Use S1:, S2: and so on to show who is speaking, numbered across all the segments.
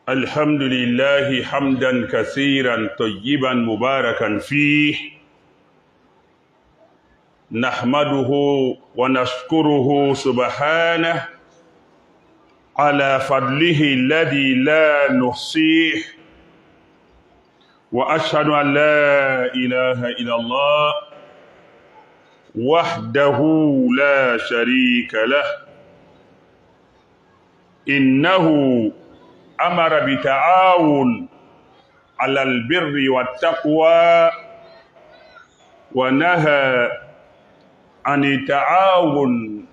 S1: الحمد لله حمدا كثيرا طيبا مباركا فيه نحمده ونشكره سبحانه على فضله الذي لا نحصيه وأشهد أن لا إله إلا الله وحده لا شريك له إنه أمر بتعاون على البر والتقوى ونهى عن التعاون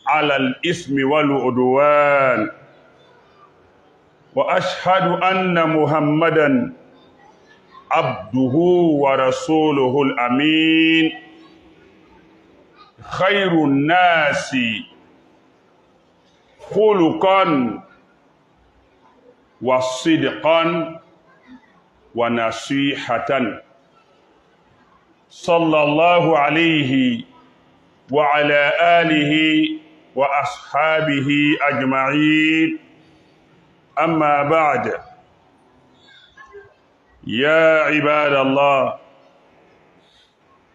S1: على الإثم والعدوان وأشهد أن محمدًا عبده ورسوله الأمين خير الناس خلقًا وصدقا ونصيحة صلى الله عليه وعلى آله وأصحابه أجمعين أما بعد يا عباد الله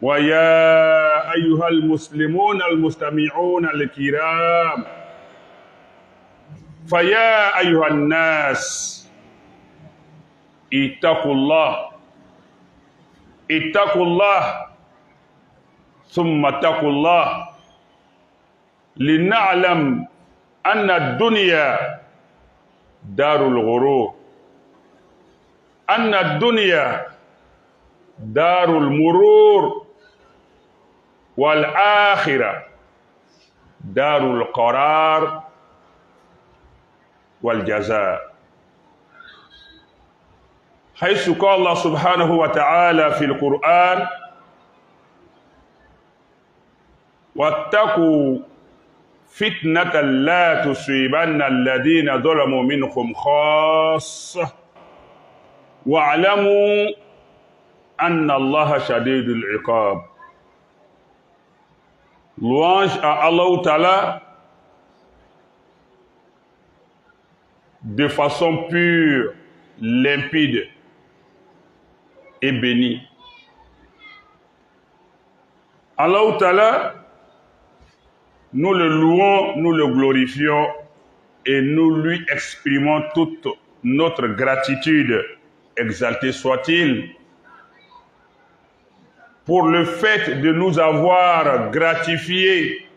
S1: ويا أيها المسلمون المستمعون الكرام فيا أيها الناس اتقوا الله ثم اتقوا الله لنعلم أن الدنيا دار الغرور أن الدنيا دار المرور والآخرة دار القرار والجزاء حيث قال الله سبحانه وتعالى في القرآن واتقوا فتنة لا تصيبن الذين ظلموا منكم خاصة واعلموا أن الله شديد العقاب. Louange à Allah Ta'ala de façon pure, limpide et bénie. Allah Ta'ala, nous le louons, nous le glorifions et nous lui exprimons toute notre gratitude, exalté soit-il, pour le fait de nous avoir gratifiés,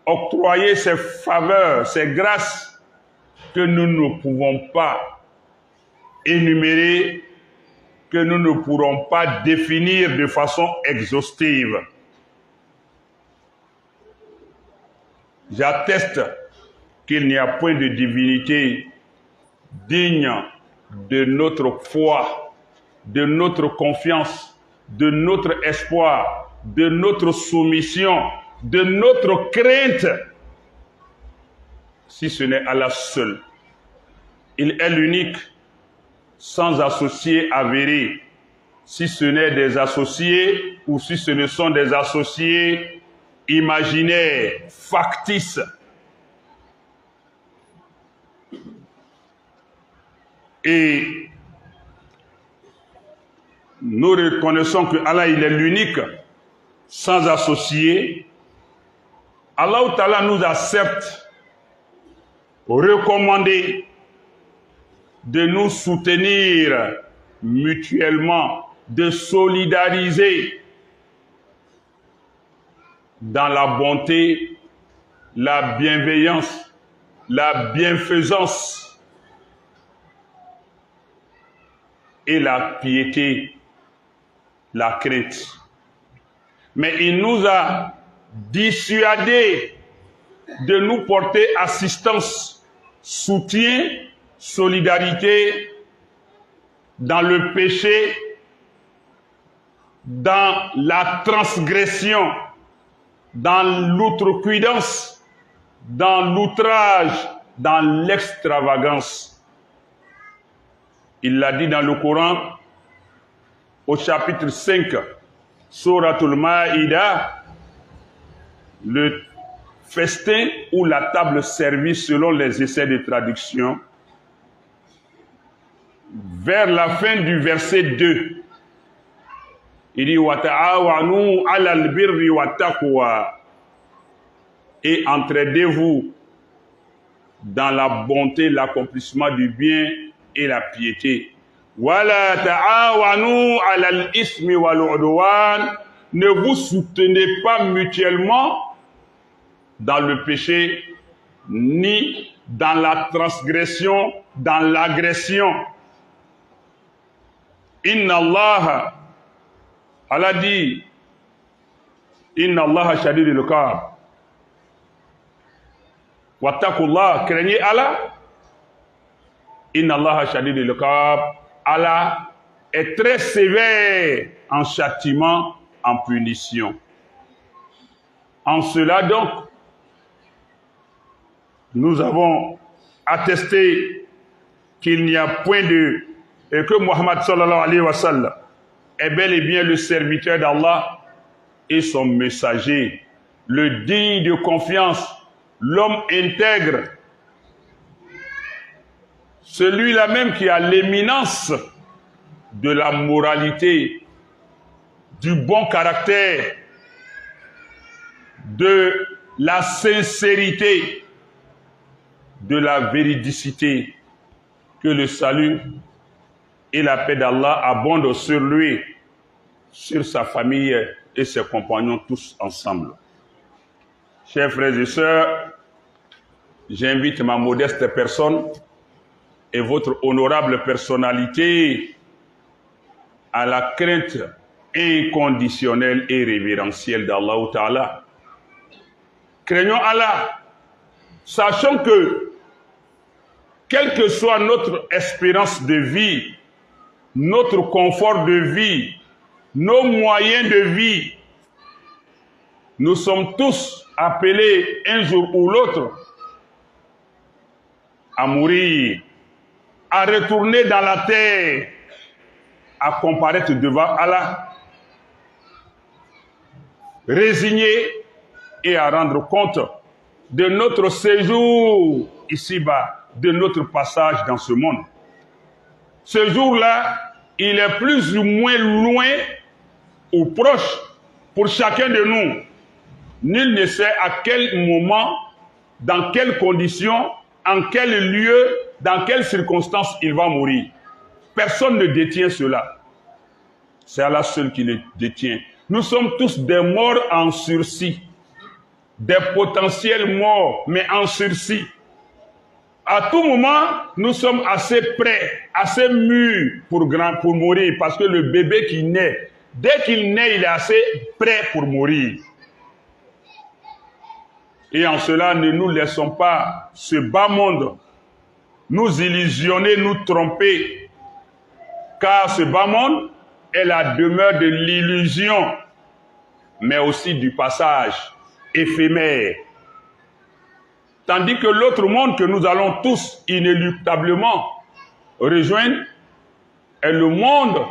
S1: octroyé ses faveurs, ses grâces que nous ne pouvons pas énumérer, que nous ne pourrons pas définir de façon exhaustive. J'atteste qu'il n'y a point de divinité digne de notre foi, de notre confiance, de notre espoir, de notre soumission, de notre crainte, si ce n'est Allah seul. Il est l'unique, sans associé avéré, si ce n'est des associés ou si ce ne sont des associés imaginaires, factices. Et nous reconnaissons que Allah il est l'unique, sans associé. Allah Ta'ala nous accepte, recommandé de nous soutenir mutuellement, de solidariser dans la bonté, la bienveillance, la bienfaisance et la piété, la crainte. Mais il nous a dissuadés de nous porter assistance, soutien, solidarité dans le péché, dans la transgression, dans l'outrecuidance, dans l'outrage, dans l'extravagance. Il l'a dit dans le Coran, au chapitre 5, Souratul Maïda, le festin ou la table servie selon les essais de traduction, vers la fin du verset 2. Il dit wa ta'awanu 'alal birri wat taqwa, et entraidez-vous dans la bonté, l'accomplissement du bien et la piété. Wala ta'awanu 'alal ismi wal 'udwan, ne vous soutenez pas mutuellement dans le péché ni dans la transgression, dans l'agression. Inna Allah, Allah dit, Inna Allah shadidul iqab. Wattaqullah, craignez Allah. Inna Allah shadidul iqab. Allah est très sévère en châtiment, en punition. En cela donc, nous avons attesté qu'il n'y a point de... et que Muhammad sallallahu alayhi wa sallam est bel et bien le serviteur d'Allah et son messager, le digne de confiance, l'homme intègre, celui-là même qui a l'éminence de la moralité, du bon caractère, de la sincérité, de la véridicité, que le salut et la paix d'Allah abondent sur lui, sur sa famille et ses compagnons tous ensemble. Chers frères et sœurs, j'invite ma modeste personne et votre honorable personnalité à la crainte inconditionnelle et révérentielle d'Allah Ta'ala. Craignons Allah, sachant que, quelle que soit notre espérance de vie, notre confort de vie, nos moyens de vie, nous sommes tous appelés un jour ou l'autre à mourir, à retourner dans la terre, à comparaître devant Allah, résigner et à rendre compte de notre séjour ici-bas, de notre passage dans ce monde. Ce jour-là, il est plus ou moins loin ou proche pour chacun de nous. Nul ne sait à quel moment, dans quelles conditions, en quel lieu, dans quelles circonstances il va mourir. Personne ne détient cela. C'est Allah seul qui le détient. Nous sommes tous des morts en sursis, des potentiels morts, mais en sursis. À tout moment, nous sommes assez prêts, assez mûrs pour mourir, parce que le bébé qui naît, dès qu'il naît, il est assez prêt pour mourir. Et en cela, ne nous laissons pas ce bas monde nous illusionner, nous tromper, car ce bas monde est la demeure de l'illusion, mais aussi du passage éphémère. Tandis que l'autre monde que nous allons tous inéluctablement rejoindre est le monde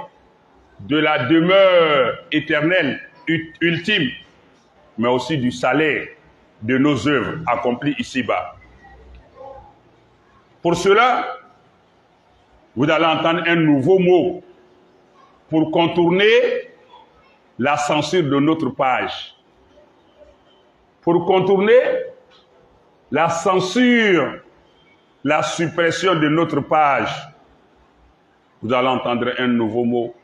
S1: de la demeure éternelle, ultime, mais aussi du salaire de nos œuvres accomplies ici-bas. Pour cela, vous allez entendre un nouveau mot pour contourner la censure de notre page. Pour contourner la censure, la suppression de notre page, vous allez entendre un nouveau mot.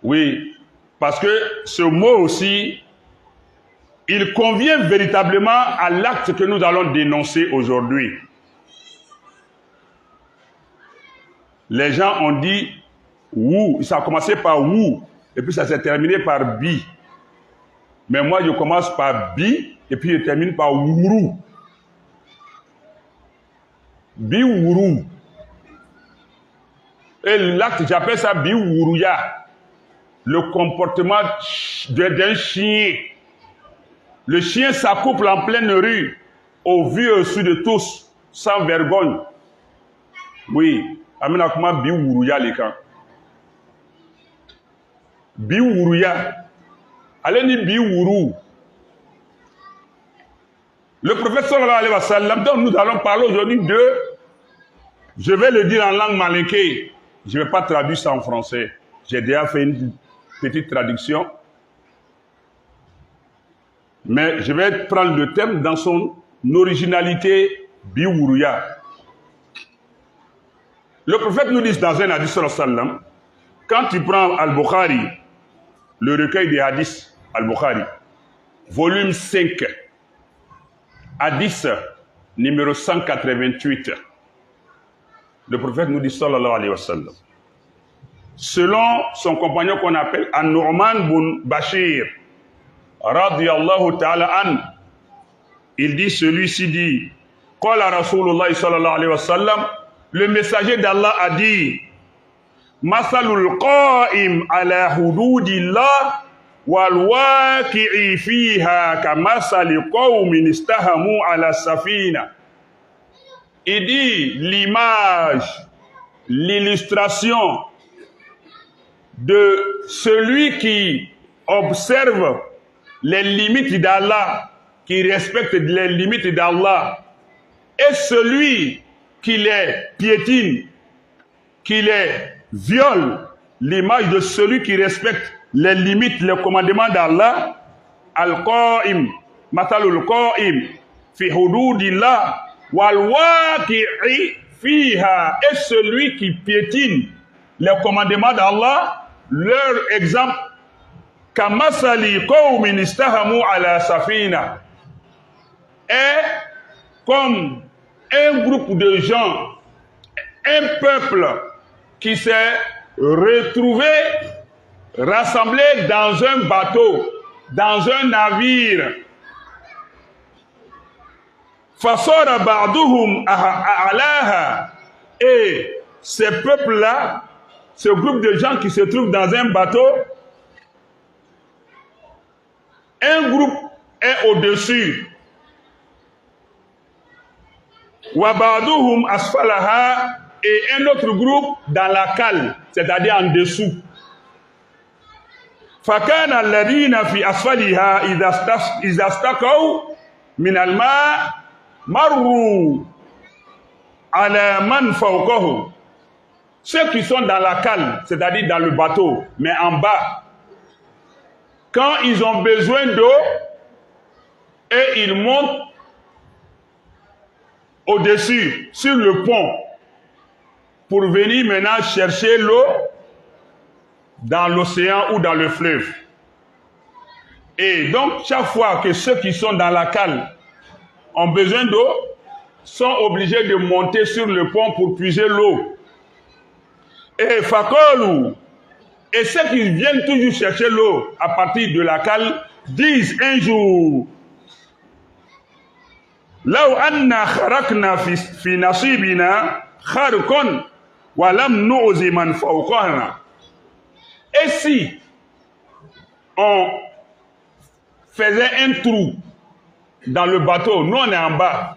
S1: Oui, parce que ce mot aussi, il convient véritablement à l'acte que nous allons dénoncer aujourd'hui. Les gens ont dit wou, ça a commencé par wou, et puis ça s'est terminé par bi. Mais moi, je commence par bi, et puis je termine par wourou. Bi-wourou. Et l'acte, j'appelle ça bi-wourouya. Le comportement d'un chien. Le chien s'accouple en pleine rue, au vu et au su de tous, sans vergogne. Oui, amena kuma bi-wourouya les camps. Bi-wourouya. Allez ni bi-wourou. Le prophète sallallahu alayhi wa sallam, dont nous allons parler aujourd'hui, de Je vais le dire en langue malinké. Je ne vais pas traduire ça en français. J'ai déjà fait une petite traduction. Mais je vais prendre le thème dans son originalité biwuruya. Le prophète nous dit dans un hadith sallam, quand tu prends Al-Bukhari, le recueil des hadiths Al-Bukhari, volume 5, hadith numéro 188, le prophète nous dit sallallahu alayhi wa sallam, selon son compagnon qu'on appelle An-Nu'man bin Bashir, radiyallahu ta'ala an, il dit, celui-ci dit, qala Rasulullah sallallahu alayhi wa sallam, le messager d'Allah a dit, Masalul qa'im ala hududillah wal waqi'i fiha kamasali qawmin istahamu ala safina. Il dit l'image, l'illustration de celui qui observe les limites d'Allah, qui respecte les limites d'Allah, et celui qui les piétine, qui les viole, l'image de celui qui respecte les limites, les commandements d'Allah, al-qa'im, matalul qa'im, fi hududillah, wal waqi'i fiha, et celui qui piétine les commandements d'Allah, leur exemple, kamasali qawmin istahamu ala safina, est comme un groupe de gens, un peuple qui s'est retrouvé, rassemblé dans un bateau, dans un navire. Fasora ba'duhum a'laha. Et ces peuples-là, ce groupe de gens qui se trouvent dans un bateau, un groupe est au-dessus. Wa ba'duhum asfalaha, et un autre groupe dans la cale, c'est-à-dire en dessous. Fakana alladhina fi asfaliha idha istaqaw min al-ma' marru ala man fawqahu. Ceux qui sont dans la cale, c'est-à-dire dans le bateau, mais en bas, quand ils ont besoin d'eau et ils montent au-dessus, sur le pont, pour venir maintenant chercher l'eau dans l'océan ou dans le fleuve. Et donc, chaque fois que ceux qui sont dans la cale ont besoin d'eau, sont obligés de monter sur le pont pour puiser l'eau. Et Fakolu, et ceux qui viennent toujours chercher l'eau à partir de la cale, disent un jour, Law anna kharakna fi nasibina kharkon wa lam nu'zi man fawqana. Et si on faisait un trou dans le bateau, nous on est en bas,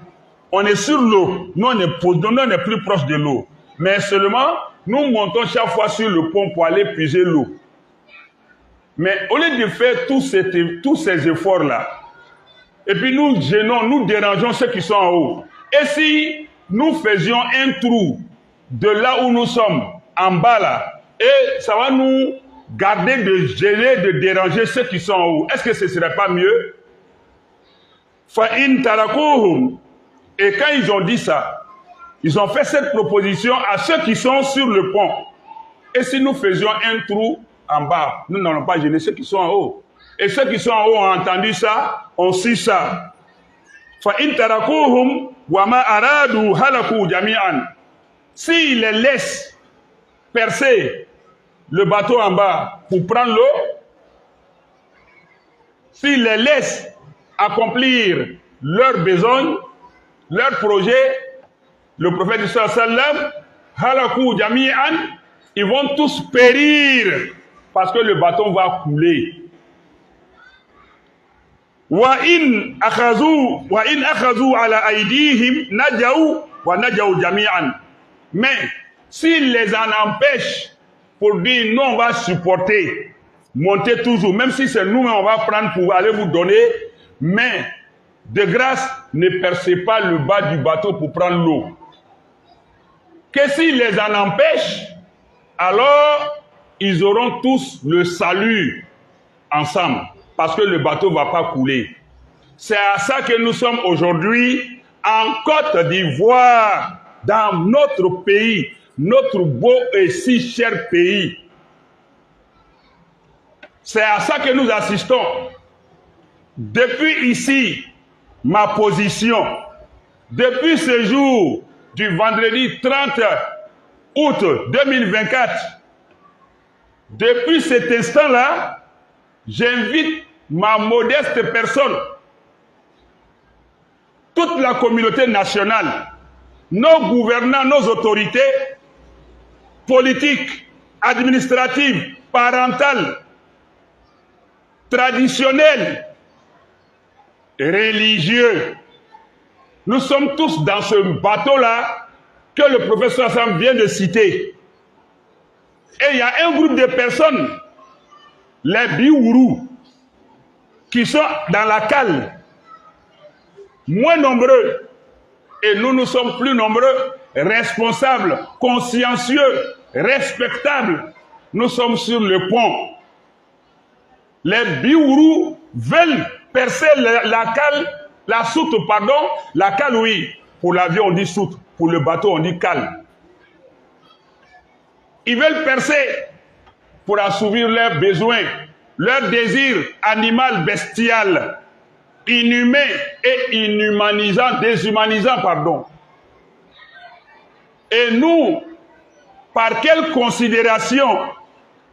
S1: on est sur l'eau, nous on est plus proche de l'eau, mais seulement nous montons chaque fois sur le pont pour aller puiser l'eau. Mais au lieu de faire tous ces efforts-là, et puis nous gênons, nous dérangeons ceux qui sont en haut, et si nous faisions un trou de là où nous sommes, en bas là, et ça va nous garder de gêner, de déranger ceux qui sont en haut. Est-ce que ce ne serait pas mieux? Fa'in tarakuhum. Et quand ils ont dit ça, ils ont fait cette proposition à ceux qui sont sur le pont. Et si nous faisions un trou en bas, nous n'allons pas gêner ceux qui sont en haut. Et ceux qui sont en haut ont entendu ça, ont su ça. Fa'in tarakuhum wa ma aradu halaku jami'an. S'ils les laissent percer le bateau en bas pour prendre l'eau, s'ils les laissent accomplir leurs besoins, leurs projets, le prophète sallam, halaku jami'an, ils vont tous périr parce que le bateau va couler. Wa in akhazu ala aydihim najaw wa najaw jami'an. Mais s'ils les en empêchent pour dire non, on va supporter, monter toujours, même si c'est nous-mêmes on va prendre pour aller vous donner, mais de grâce, ne percez pas le bas du bateau pour prendre l'eau. que s'il les en empêche, alors ils auront tous le salut ensemble, parce que le bateau ne va pas couler. C'est à ça que nous sommes aujourd'hui en Côte d'Ivoire, dans notre pays, notre beau et si cher pays. C'est à ça que nous assistons. Depuis ici, ma position, depuis ce jour du vendredi 30 août 2024, depuis cet instant-là, j'invite ma modeste personne, toute la communauté nationale, nos gouvernants, nos autorités politiques, administratives, parentales, traditionnelles, religieux. Nous sommes tous dans ce bateau-là que le professeur Hassan vient de citer. Et il y a un groupe de personnes, les Biourou, qui sont dans la cale, moins nombreux. Et nous sommes plus nombreux, responsables, consciencieux, respectables. Nous sommes sur le pont. Les Biourou veulent percer la cale, la soute, pardon, la cale, oui. Pour l'avion, on dit soute. Pour le bateau, on dit cale. Ils veulent percer pour assouvir leurs besoins, leurs désirs animal, bestial, inhumain et inhumanisant, déshumanisant, pardon. Et nous, par quelle considération,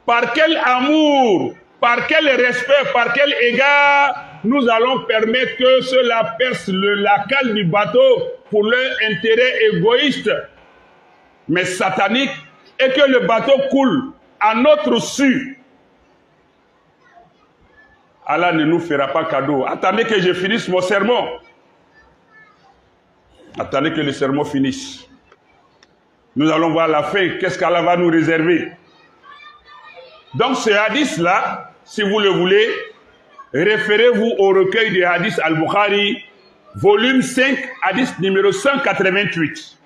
S1: par quel amour, par quel respect, par quel égard, nous allons permettre que cela perce la cale du bateau pour leur intérêt égoïste, mais satanique, et que le bateau coule à notre su. Allah ne nous fera pas cadeau. Attendez que je finisse mon sermon. Attendez que le sermon finisse. Nous allons voir la fin. Qu'est-ce qu'Allah va nous réserver? Donc ce hadith-là, si vous le voulez, référez-vous au recueil des hadiths Al-Bukhari, volume 5, hadith numéro 188.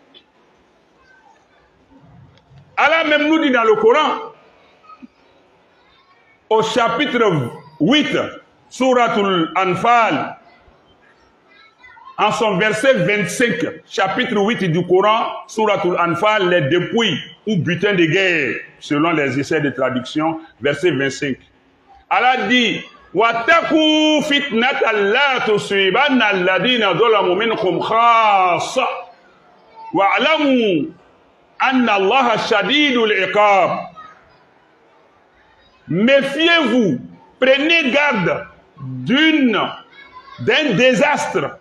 S1: Allah même nous dit dans le Coran, au chapitre 8, Suratul Anfal, en son verset 25, chapitre 8 du Coran, Suratul Anfal, les dépouilles ou butins de guerre, selon les essais de traduction, verset 25. Allah dit, وَاتَّقُوا فِتْنَةً لَا تُصِيبَنَّ الَّذِينَ ظَلَمُوا مِنْكُمْ خَاصَّةً وَاعْلَمُوا أَنَّ اللَّهَ شَدِيدُ الْعِقَابِ. Méfiez-vous, prenez garde d'un désastre,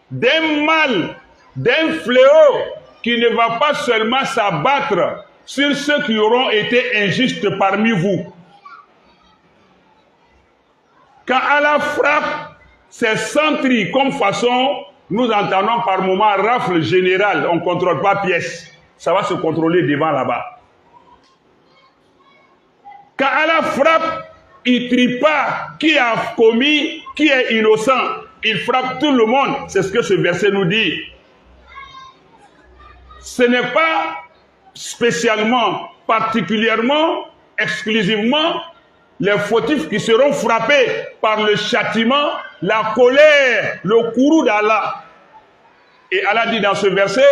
S1: d'un mal, d'un fléau qui ne va pas seulement s'abattre sur ceux qui auront été injustes parmi vous. Quand Allah frappe, c'est sans tri, comme façon, nous entendons par moment rafle générale, on ne contrôle pas pièce. Ça va se contrôler devant là-bas. Quand Allah frappe, il ne trie pas qui a commis, qui est innocent. Il frappe tout le monde. C'est ce que ce verset nous dit. Ce n'est pas spécialement, particulièrement, exclusivement les fautifs qui seront frappés par le châtiment, la colère, le courroux d'Allah. Et Allah dit dans ce verset,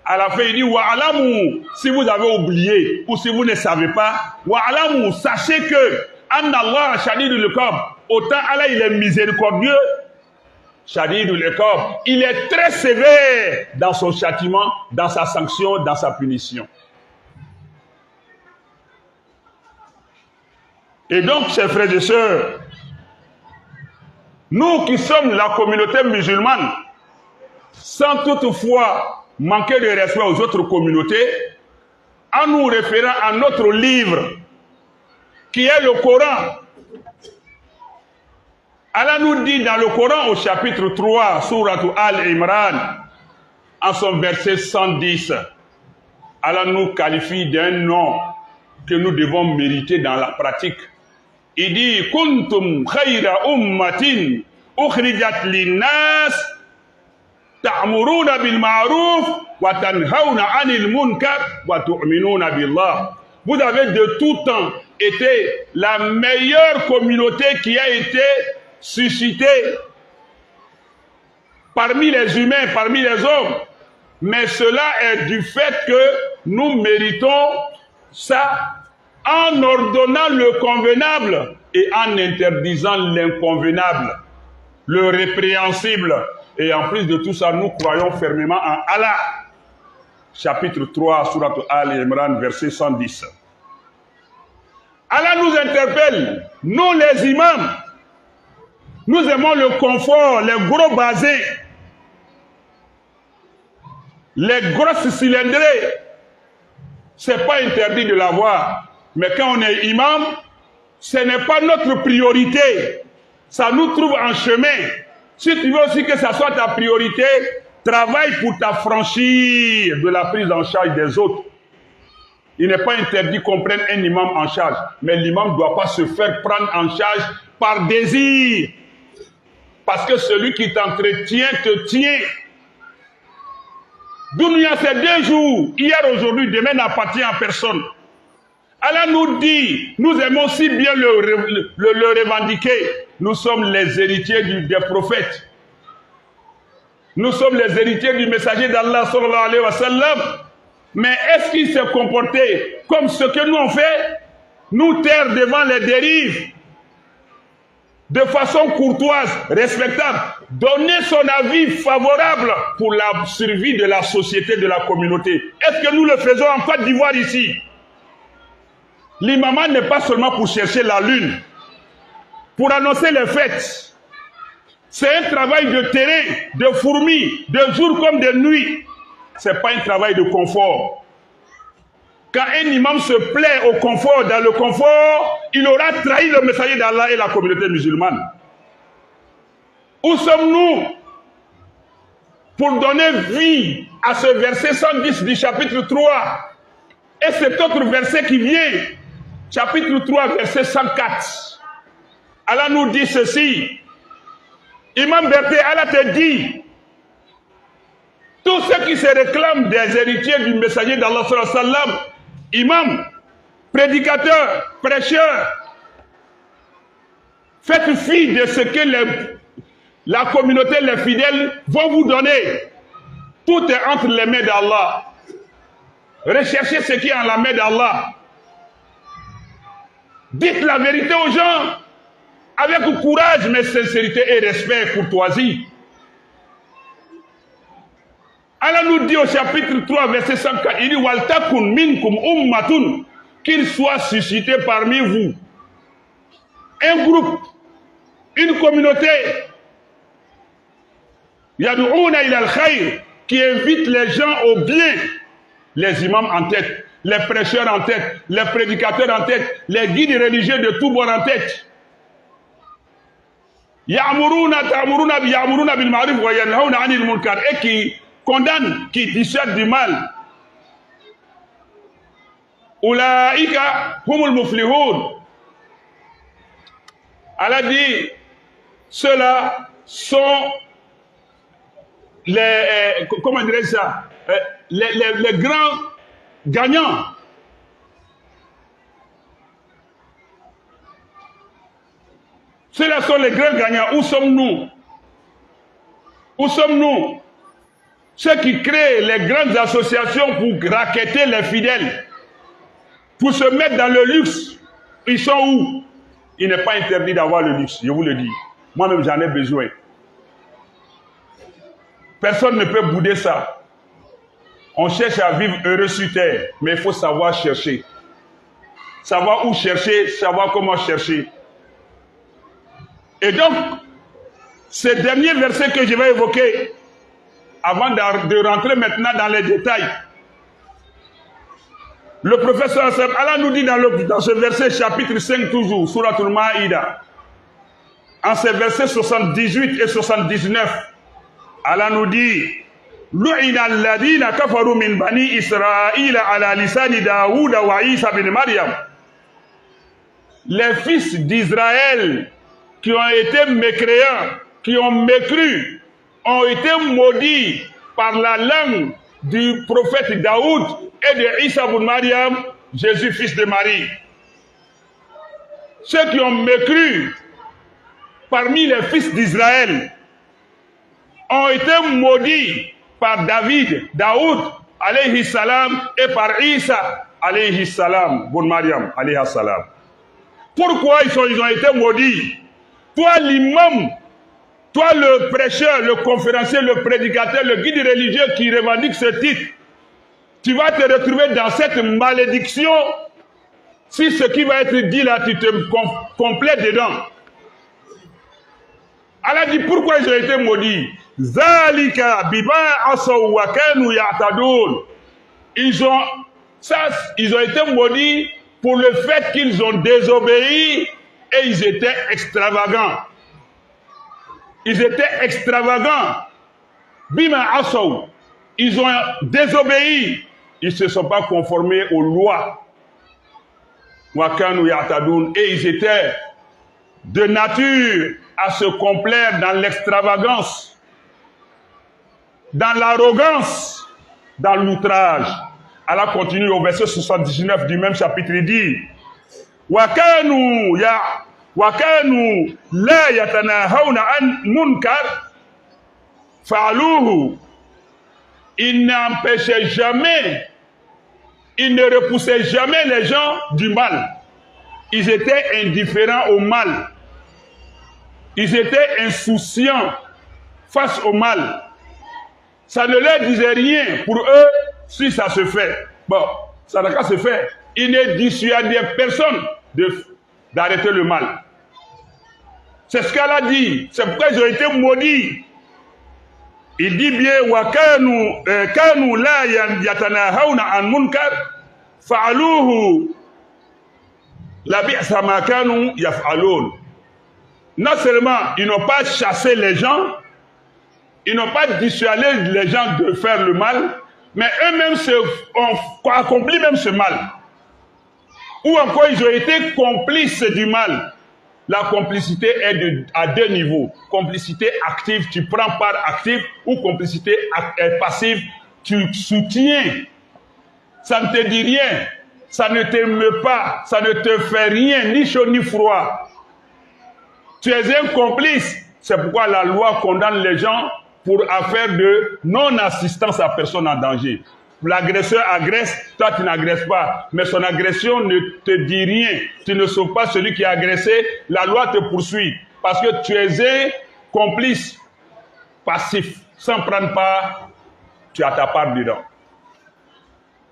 S1: à la fin il dit, wa'alamu, si vous avez oublié, ou si vous ne savez pas, wa'alamu, sachez que, Allah shadidul iqab, autant Allah il est miséricordieux, shadidul iqab, il est très sévère dans son châtiment, dans sa sanction, dans sa punition. Et donc, chers frères et sœurs, nous qui sommes la communauté musulmane, sans toutefois manquer de respect aux autres communautés, en nous référant à notre livre, qui est le Coran. Allah nous dit dans le Coran, au chapitre 3, Sourate Al-Imran, en son verset 110, Allah nous qualifie d'un nom que nous devons mériter dans la pratique. Il dit, kuntum khayra ummatin ukhrijat linnas ta'muruna bil ma'ruf wa tanhauna 'anil munkar wa tu'minuna billah. Vous avez de tout temps été la meilleure communauté qui a été suscitée parmi les humains, parmi les hommes. Mais cela est du fait que nous méritons ça en ordonnant le convenable et en interdisant l'inconvenable, le répréhensible. Et en plus de tout ça, nous croyons fermement en Allah. Chapitre 3, Surat Al-Imran, verset 110. Allah nous interpelle, nous les imams, nous aimons le confort, les gros basés, les grosses cylindrées. Ce n'est pas interdit de l'avoir. Mais quand on est imam, ce n'est pas notre priorité. Ça nous trouve en chemin. Si tu veux aussi que ça soit ta priorité, travaille pour t'affranchir de la prise en charge des autres. Il n'est pas interdit qu'on prenne un imam en charge. Mais l'imam ne doit pas se faire prendre en charge par désir. Parce que celui qui t'entretient te tient. Dunya, c'est 2 jours. Hier, aujourd'hui, demain n'appartient à personne. Allah nous dit, nous aimons si bien le revendiquer. Nous sommes les héritiers des prophètes. Nous sommes les héritiers du messager d'Allah sallallahu alayhi wa sallam. Mais est-ce qu'il s'est comporté comme ce que nous on fait? Nous taire devant les dérives de façon courtoise, respectable, donner son avis favorable pour la survie de la société, de la communauté. Est-ce que nous le faisons en Côte d'Ivoire ici? L'imam n'est pas seulement pour chercher la lune, pour annoncer les fêtes. C'est un travail de terrain, de fourmis, de jour comme de nuit. Ce n'est pas un travail de confort. Quand un imam se plaît au confort, dans le confort, il aura trahi le messager d'Allah et la communauté musulmane. Où sommes-nous pour donner vie à ce verset 110 du chapitre 3 et cet autre verset qui vient, chapitre 3, verset 104. Allah nous dit ceci. Imam Berté, Allah te dit, tous ceux qui se réclament des héritiers du messager d'Allah sallallahu alayhi wa sallam, imam, prédicateur, prêcheur, faites fi de ce que la communauté, les fidèles vont vous donner. Tout est entre les mains d'Allah. Recherchez ce qui est en la main d'Allah. Dites la vérité aux gens avec courage, mais sincérité et respect et courtoisie. Allah nous dit au chapitre 3, verset 104, il dit Waltakun minkum ummatun, qu'il soit suscité parmi vous un groupe, une communauté, yad'ouna ila al-khayr, qui invite les gens au bien, les imams en tête, les prêcheurs en tête, les prédicateurs en tête, les guides religieux de tous bords en tête. Ya'muruna bil ma'ruf wa yanhauna 'anil munkar, et qui condamne, qui dissuade du mal. Ulaika humul muflihun. Allah dit, ceux-là sont les, comment dirais-je ça, les grands gagnants. Ceux-là sont les grands gagnants. Où sommes-nous? Où sommes-nous? Ceux qui créent les grandes associations pour racketter les fidèles, pour se mettre dans le luxe, ils sont où? Il n'est pas interdit d'avoir le luxe, je vous le dis. Moi-même, j'en ai besoin. Personne ne peut bouder ça. On cherche à vivre heureux sur terre, mais il faut savoir chercher. Savoir où chercher, savoir comment chercher. Et donc, ce dernier verset que je vais évoquer, avant de rentrer maintenant dans les détails, le professeur Allah nous dit dans ce verset chapitre 5 toujours, Surat Al-Ma'ida, en ces versets 78 et 79, Allah nous dit, Lu'ina alladhina kafaru min bani Israël ala lisani Daoud wa Isa bin Maryam. Les fils d'Israël qui ont été mécréants, qui ont mécru, ont été maudits par la langue du prophète Daoud et de Isa ibn Maryam, Jésus fils de Marie. Ceux qui ont mécru parmi les fils d'Israël ont été maudits par Daoud alayhi salam, et par Isa alayhi salam, ibn Maryam alayhi salam. Pourquoi ils ont été maudits? Toi l'imam, toi le prêcheur, le conférencier, le prédicateur, le guide religieux qui revendique ce titre, tu vas te retrouver dans cette malédiction si ce qui va être dit là, tu te complètes dedans. Allah dit pourquoi ils ont été maudits. Zalika biba asaw wa kanu ya'tadun. Ils ont été maudits pour le fait qu'ils ont désobéi et ils étaient extravagants. Ils étaient extravagants. Bima asaw. Ils ont désobéi. Ils ne se sont pas conformés aux lois. Wa kanu ya'tadun. Et ils étaient de nature à se complaire dans l'extravagance, dans l'arrogance, dans l'outrage. Allah continue au verset 79 du même chapitre, il dit wa kanu la yatanahawna an munkar fa'aluhu. Ils n'empêchaient jamais, ils ne repoussaient jamais les gens du mal. Ils étaient indifférents au mal. Ils étaient insouciants face au mal. Ça ne leur disait rien pour eux si ça se fait. Bon, ça n'a qu'à se faire. Ils ne dissuadaient personne d'arrêter le mal. C'est ce qu'elle a dit. C'est pourquoi ils ont été maudits. Il dit bien wa kanu la yatanahawna an munkar fa'aluhu la bi'sa ma kanu yaf'alun. Non seulement ils n'ont pas chassé les gens, ils n'ont pas dissuadé les gens de faire le mal, mais eux-mêmes ont accompli même ce mal. Ou encore ils ont été complices du mal. La complicité est à deux niveaux. Complicité active, tu prends part active, ou complicité passive, tu soutiens. Ça ne te dit rien, ça ne t'émeut pas, ça ne te fait rien, ni chaud ni froid. Tu es un complice. C'est pourquoi la loi condamne les gens pour affaire de non-assistance à personne en danger. L'agresseur agresse, toi tu n'agresses pas, mais son agression ne te dit rien. Tu ne sauves pas celui qui a agressé, la loi te poursuit. Parce que tu es un complice passif. Sans prendre part, tu as ta part dedans.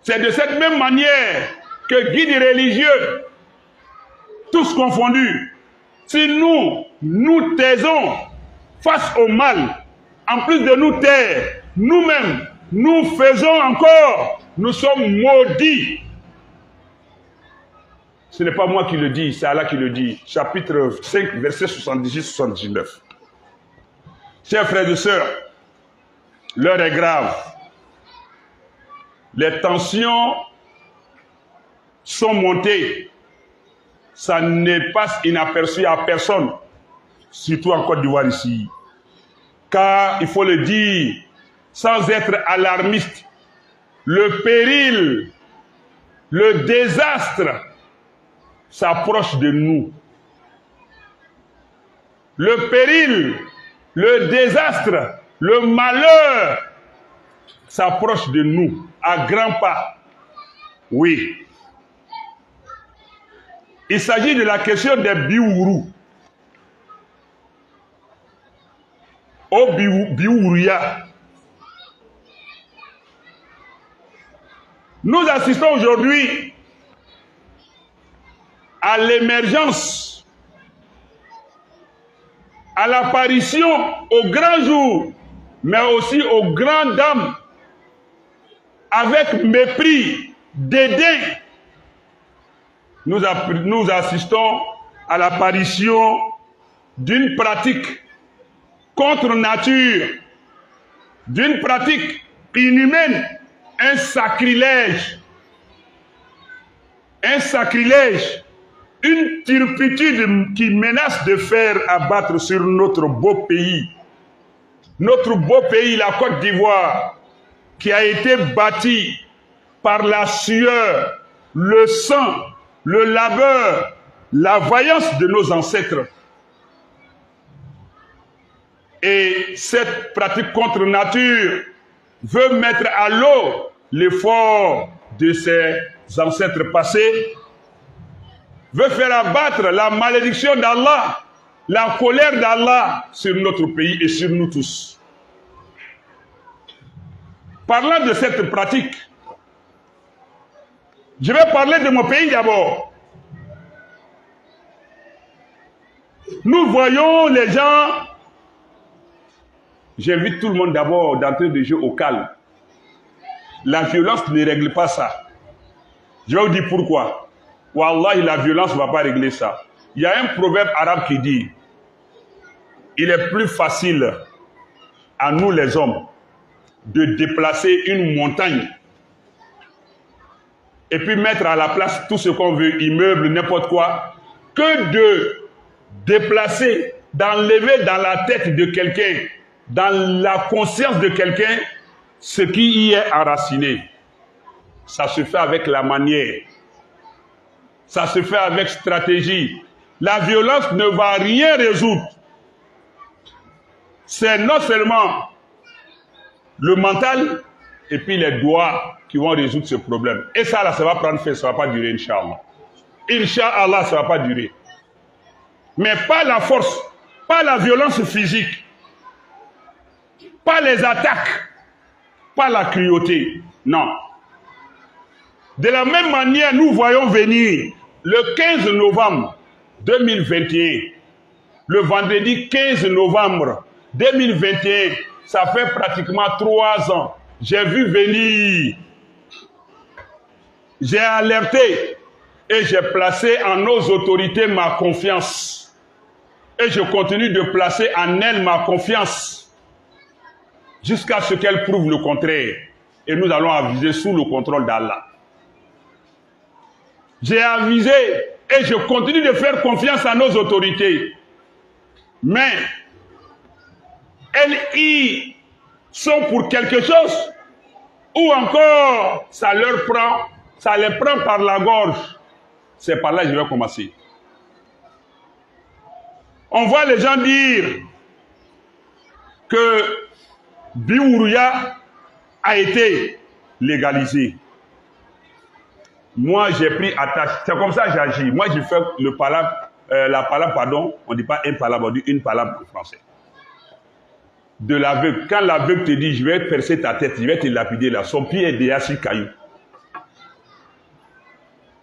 S1: C'est de cette même manière que guides religieux, tous confondus, si nous taisons face au mal, en plus de nous taire, nous-mêmes, nous faisons encore, nous sommes maudits. Ce n'est pas moi qui le dis, c'est Allah qui le dit. Chapitre 5, verset 78-79. Chers frères et sœurs, l'heure est grave. Les tensions sont montées. Ça ne passe inaperçu à personne, surtout en Côte d'Ivoire ici. Car, il faut le dire, sans être alarmiste, le péril, le désastre s'approche de nous. Le péril, le désastre, le malheur s'approche de nous à grands pas. Oui. Il s'agit de la question des Biwourou. Au Biwouria. Nous assistons aujourd'hui à l'émergence, à l'apparition au grand jour, mais aussi aux grandes dames, avec mépris, dédain. Nous assistons à l'apparition d'une pratique contre nature, d'une pratique inhumaine, un sacrilège, une turpitude qui menace de faire abattre sur notre beau pays, la Côte d'Ivoire, qui a été bâti par la sueur, le sang, le labeur, la vaillance de nos ancêtres. Et cette pratique contre nature veut mettre à l'eau l'effort de ses ancêtres passés, veut faire abattre la malédiction d'Allah, la colère d'Allah sur notre pays et sur nous tous. Parlant de cette pratique, je vais parler de mon pays d'abord. Nous voyons les gens, j'invite tout le monde d'abord d'entrer de jeu au calme. La violence ne règle pas ça. Je vais vous dire pourquoi. Wallahi, la violence ne va pas régler ça. Il y a un proverbe arabe qui dit, il est plus facile à nous les hommes de déplacer une montagne et puis mettre à la place tout ce qu'on veut, immeuble, n'importe quoi, que de déplacer, d'enlever dans la tête de quelqu'un, dans la conscience de quelqu'un, ce qui y est enraciné. Ça se fait avec la manière. Ça se fait avec stratégie. La violence ne va rien résoudre. C'est non seulement le mental et puis les doigts qui vont résoudre ce problème. Et ça, là, ça va prendre fin, ça ne va pas durer, Inch'Allah. Inch'Allah, ça ne va pas durer. Mais pas la force, pas la violence physique, pas les attaques, pas la cruauté. Non. De la même manière, nous voyons venir le 15 novembre 2021, le vendredi 15 novembre 2021, ça fait pratiquement 3 ans. J'ai vu venir, j'ai alerté et j'ai placé en nos autorités ma confiance. Et je continue de placer en elles ma confiance jusqu'à ce qu'elles prouvent le contraire. Et nous allons aviser sous le contrôle d'Allah. J'ai avisé et je continue de faire confiance à nos autorités. Mais elles y sont pour quelque chose ou encore ça leur prend, ça les prend par la gorge. C'est par là que je vais commencer. On voit les gens dire que Biourouya a été légalisé. Moi, j'ai pris attache. C'est comme ça que j'agis. Moi, je fais le palabre, la palabre, pardon, on ne dit pas un palabre, on dit une palabre en français. De l'aveugle. Quand l'aveugle te dit, je vais percer ta tête, je vais te lapider là, son pied est déjà sur caillou.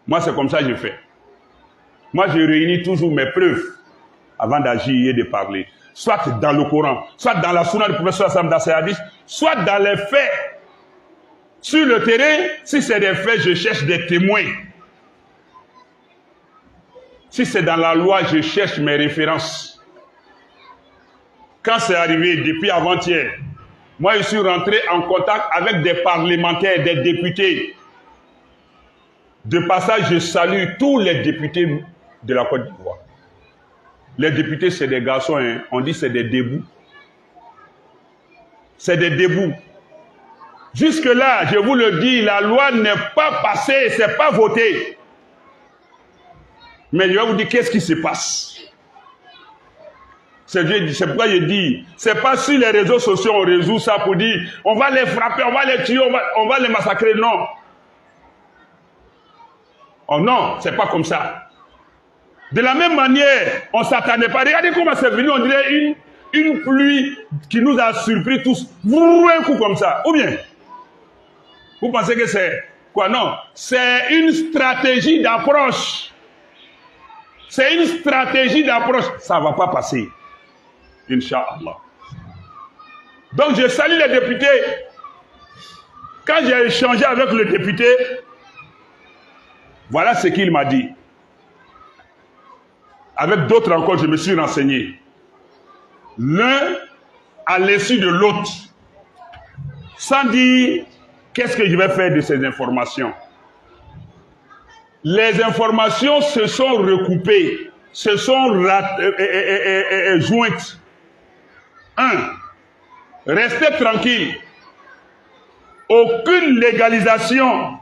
S1: Moi, c'est comme ça que je fais. Moi, je réunis toujours mes preuves avant d'agir et de parler. Soit dans le Coran, soit dans la Sunna du professeur Sam dans ses hadiths, soit dans les faits. Sur le terrain, si c'est des faits, je cherche des témoins. Si c'est dans la loi, je cherche mes références. Quand c'est arrivé, depuis avant-hier, moi je suis rentré en contact avec des parlementaires, des députés. De passage, je salue tous les députés de la Côte d'Ivoire. Les députés, c'est des garçons, hein. On dit c'est des débouts. C'est des débouts. Jusque-là, je vous le dis, la loi n'est pas passée, c'est pas voté. Mais je vais vous dire qu'est-ce qui se passe. C'est pourquoi je dis, c'est pas sur les réseaux sociaux on résout ça pour dire, on va les frapper, on va les tuer, on va les massacrer. Non. Oh non, c'est pas comme ça. De la même manière, on ne s'attendait pas. Regardez comment c'est venu, on dirait une pluie qui nous a surpris tous. Un coup comme ça. Ou bien, vous pensez que c'est quoi? Non, c'est une stratégie d'approche. C'est une stratégie d'approche. Ça ne va pas passer. Inch'Allah. Donc je salue les députés. Quand j'ai échangé avec le député, voilà ce qu'il m'a dit. Avec d'autres encore, je me suis renseigné. L'un à l'insu de l'autre. Sans dire qu'est-ce que je vais faire de ces informations. Les informations se sont recoupées, se sont jointes. 1. Restez tranquille. aucune légalisation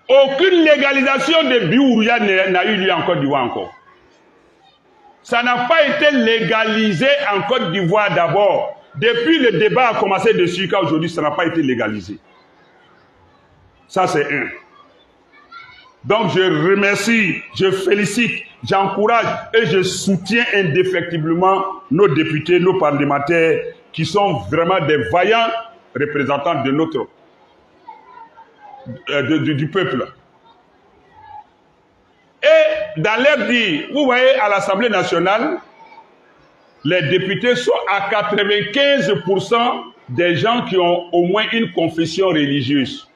S1: de Biouria n'a eu lieu en Côte d'Ivoire encore. Ça n'a pas été légalisé en Côte d'Ivoire d'abord. Depuis le débat a commencé dessus jusqu'à aujourd'hui, ça n'a pas été légalisé. Ça, c'est un. Donc, je remercie, je félicite, j'encourage et je soutiens indéfectiblement nos députés, nos parlementaires qui sont vraiment des vaillants représentants de notre, du peuple. Et dans l'air dit, vous voyez, à l'Assemblée nationale, les députés sont à 95% des gens qui ont au moins une confession religieuse.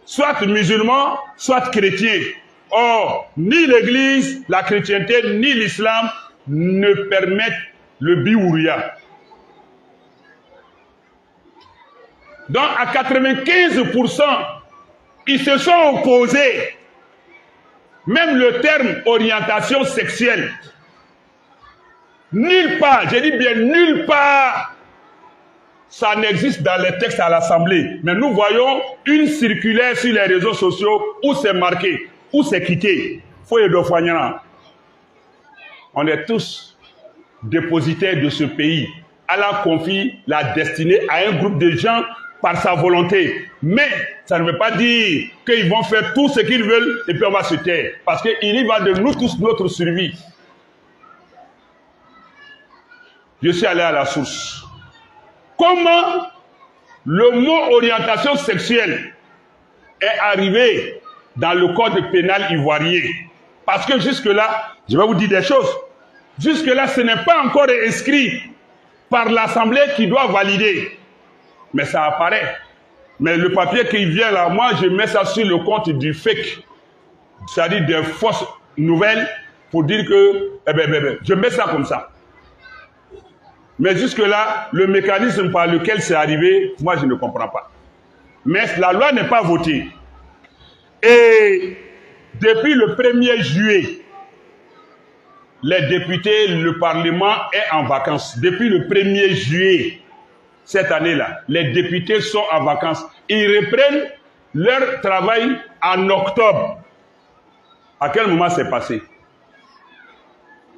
S1: Soit musulmans, soit chrétiens. Or, ni l'Église, la chrétienté, ni l'islam ne permettent le biouria. Donc, à 95%, ils se sont opposés. Même le terme orientation sexuelle. Nulle part, je dis bien nulle part, ça n'existe dans les textes à l'Assemblée. Mais nous voyons une circulaire sur les réseaux sociaux où c'est marqué, où c'est quitté. On est tous dépositaires de ce pays. Allah confie la destinée à un groupe de gens par sa volonté. Mais ça ne veut pas dire qu'ils vont faire tout ce qu'ils veulent et puis on va se taire. Parce qu'il y va de nous tous notre survie. Je suis allé à la source. Comment le mot orientation sexuelle est arrivé dans le code pénal ivoirien? Parce que jusque-là, je vais vous dire des choses. Jusque-là, ce n'est pas encore inscrit par l'Assemblée qui doit valider. Mais ça apparaît. Mais le papier qui vient là, moi, je mets ça sur le compte du fake. C'est-à-dire des fausses nouvelles pour dire que... je mets ça comme ça. Mais jusque-là, le mécanisme par lequel c'est arrivé, moi, je ne comprends pas. Mais la loi n'est pas votée. Et depuis le 1er juillet, les députés, le Parlement est en vacances. Depuis le 1er juillet, cette année-là, les députés sont en vacances. Ils reprennent leur travail en octobre. À quel moment c'est passé?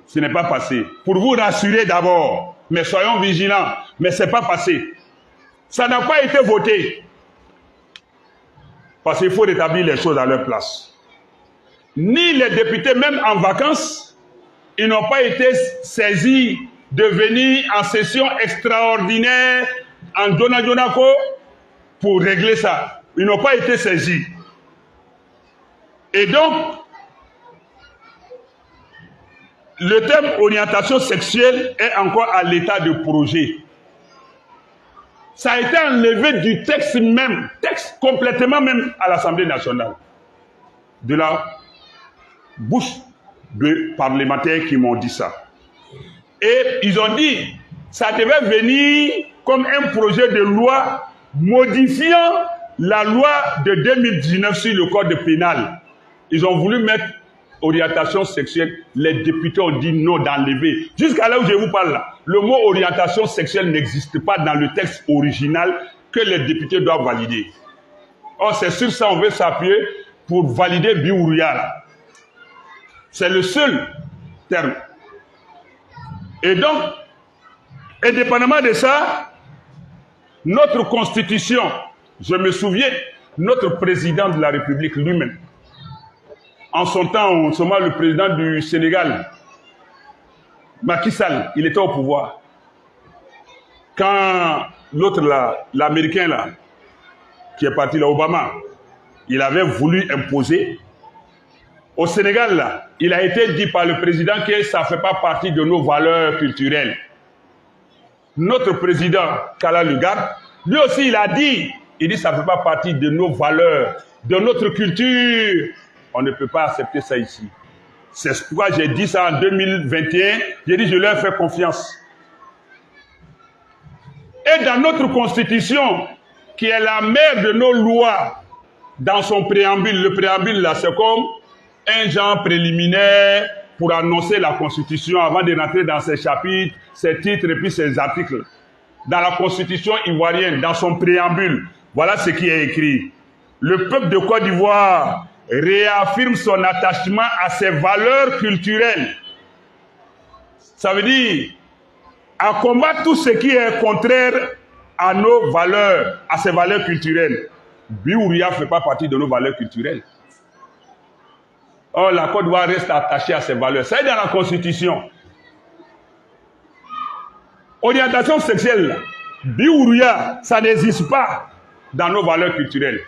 S1: Ce n'est pas passé. Pour vous rassurer d'abord, mais soyons vigilants, mais ce n'est pas passé. Ça n'a pas été voté. Parce qu'il faut rétablir les choses à leur place. Ni les députés, même en vacances, ils n'ont pas été saisis de venir en session extraordinaire en Donadjonako pour régler ça. Ils n'ont pas été saisis. Et donc, le thème orientation sexuelle est encore à l'état de projet. Ça a été enlevé du texte même, texte complètement même à l'Assemblée nationale. De la bouche de parlementaires qui m'ont dit ça. Et ils ont dit, ça devait venir comme un projet de loi modifiant la loi de 2019 sur le code pénal. Ils ont voulu mettre orientation sexuelle. Les députés ont dit non d'enlever. Jusqu'à là où je vous parle là, le mot orientation sexuelle n'existe pas dans le texte original que les députés doivent valider. Or, c'est sur ça qu'on veut s'appuyer pour valider Biouria. C'est le seul terme. Et donc, indépendamment de ça, notre constitution, je me souviens, notre président de la République lui-même, en son temps, en ce moment, le président du Sénégal, Macky Sall, il était au pouvoir. Quand l'autre là, l'Américain là, qui est parti là, Obama, il avait voulu imposer. Au Sénégal là, il a été dit par le président que ça ne fait pas partie de nos valeurs culturelles. Notre président, Kala Lugar, lui aussi il a dit, il dit ça ne fait pas partie de nos valeurs, de notre culture. On ne peut pas accepter ça ici. C'est pourquoi j'ai dit ça en 2021. J'ai dit je leur fais confiance. Et dans notre constitution, qui est la mère de nos lois, dans son préambule, le préambule là, c'est comme un genre préliminaire pour annoncer la constitution avant de rentrer dans ses chapitres, ses titres et puis ses articles. dans la constitution ivoirienne, dans son préambule, voilà ce qui est écrit. Le peuple de Côte d'Ivoire réaffirme son attachement à ses valeurs culturelles. Ça veut dire à combattre tout ce qui est contraire à nos valeurs, à ses valeurs culturelles. Biouria ne fait pas partie de nos valeurs culturelles. Or, la Côte d'Ivoire reste attachée à ses valeurs. Ça est dans la Constitution. Orientation sexuelle, Biouria, ça n'existe pas dans nos valeurs culturelles.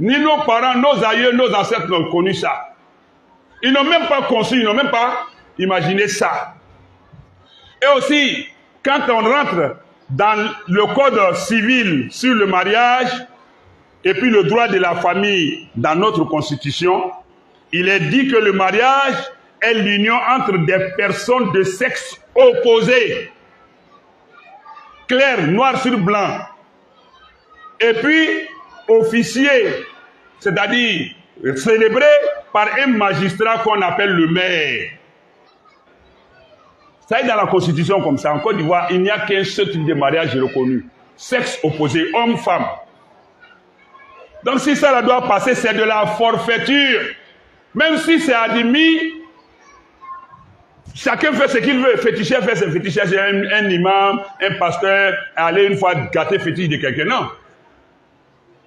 S1: Ni nos parents, nos aïeux, nos ancêtres n'ont connu ça. Ils n'ont même pas conçu, ils n'ont même pas imaginé ça. Et aussi, quand on rentre dans le code civil sur le mariage et puis le droit de la famille dans notre constitution, il est dit que le mariage est l'union entre des personnes de sexe opposé. Clair, noir sur blanc. Et puis, officier, c'est-à-dire célébré par un magistrat qu'on appelle le maire. Ça est dans la constitution comme ça. En Côte d'Ivoire, il n'y a qu'un seul type de mariage reconnu. Sexe opposé, homme-femme. Donc si ça doit passer, c'est de la forfaiture. Même si c'est admis, chacun fait ce qu'il veut. Féticheur fait ses fétiches. Un imam, un pasteur, aller une fois gâter fétiche de quelqu'un. Non.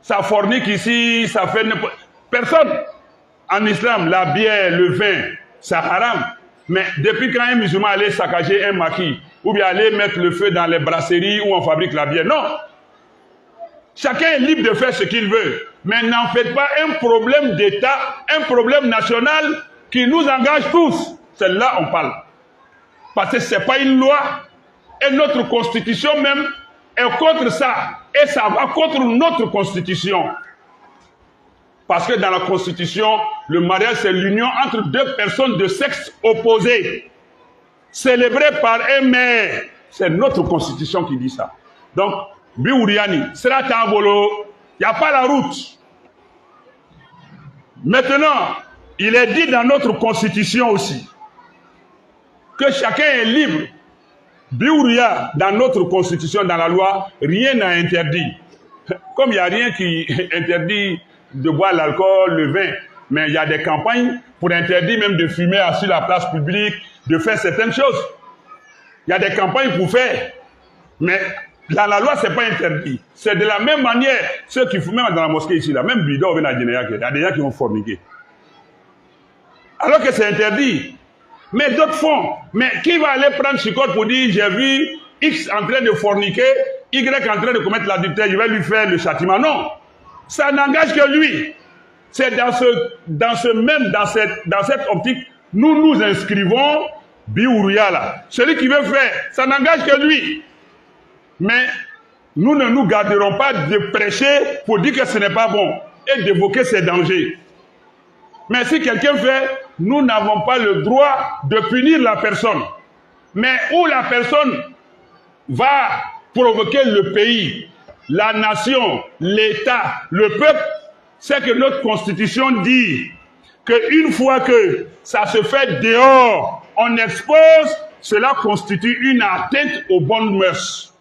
S1: Ça fornique ici, ça fait n'importe... Personne. En islam, la bière, le vin, c'est haram. Mais depuis quand un musulman allait saccager un maquis, ou bien aller mettre le feu dans les brasseries où on fabrique la bière, non. Chacun est libre de faire ce qu'il veut. Mais n'en faites pas un problème d'État, un problème national qui nous engage tous. C'est là on parle. Parce que ce n'est pas une loi. Et notre constitution même est contre ça. Et ça va contre notre constitution. Parce que dans la constitution, le mariage c'est l'union entre deux personnes de sexe opposé. Célébré par un maire. C'est notre constitution qui dit ça. Donc, Biouriani, sera Tambolo, il n'y a pas la route. Maintenant, il est dit dans notre constitution aussi que chacun est libre. Biouria, dans notre constitution, dans la loi, rien n'a interdit. Comme il n'y a rien qui interdit de boire l'alcool, le vin, mais il y a des campagnes pour interdire même de fumer sur la place publique, de faire certaines choses. Il y a des campagnes pour faire, mais dans la loi, ce n'est pas interdit. C'est de la même manière, ceux qui fument dans la mosquée ici, là, même bidon, il y a des gens qui vont forniquer. Alors que c'est interdit. Mais d'autres font. Mais qui va aller prendre chicotte pour dire, j'ai vu X en train de forniquer, Y en train de commettre l'adultère, je vais lui faire le châtiment. Non. Ça n'engage que lui. C'est dans cette optique, nous nous inscrivons, Biouria là. Celui qui veut faire, ça n'engage que lui. Mais nous ne nous garderons pas de prêcher pour dire que ce n'est pas bon et d'évoquer ses dangers. Mais si quelqu'un fait, nous n'avons pas le droit de punir la personne. Mais où la personne va provoquer le pays, la nation, l'État, le peuple, c'est que notre constitution dit qu'une fois que ça se fait dehors, on expose, cela constitue une atteinte aux bonnes mœurs.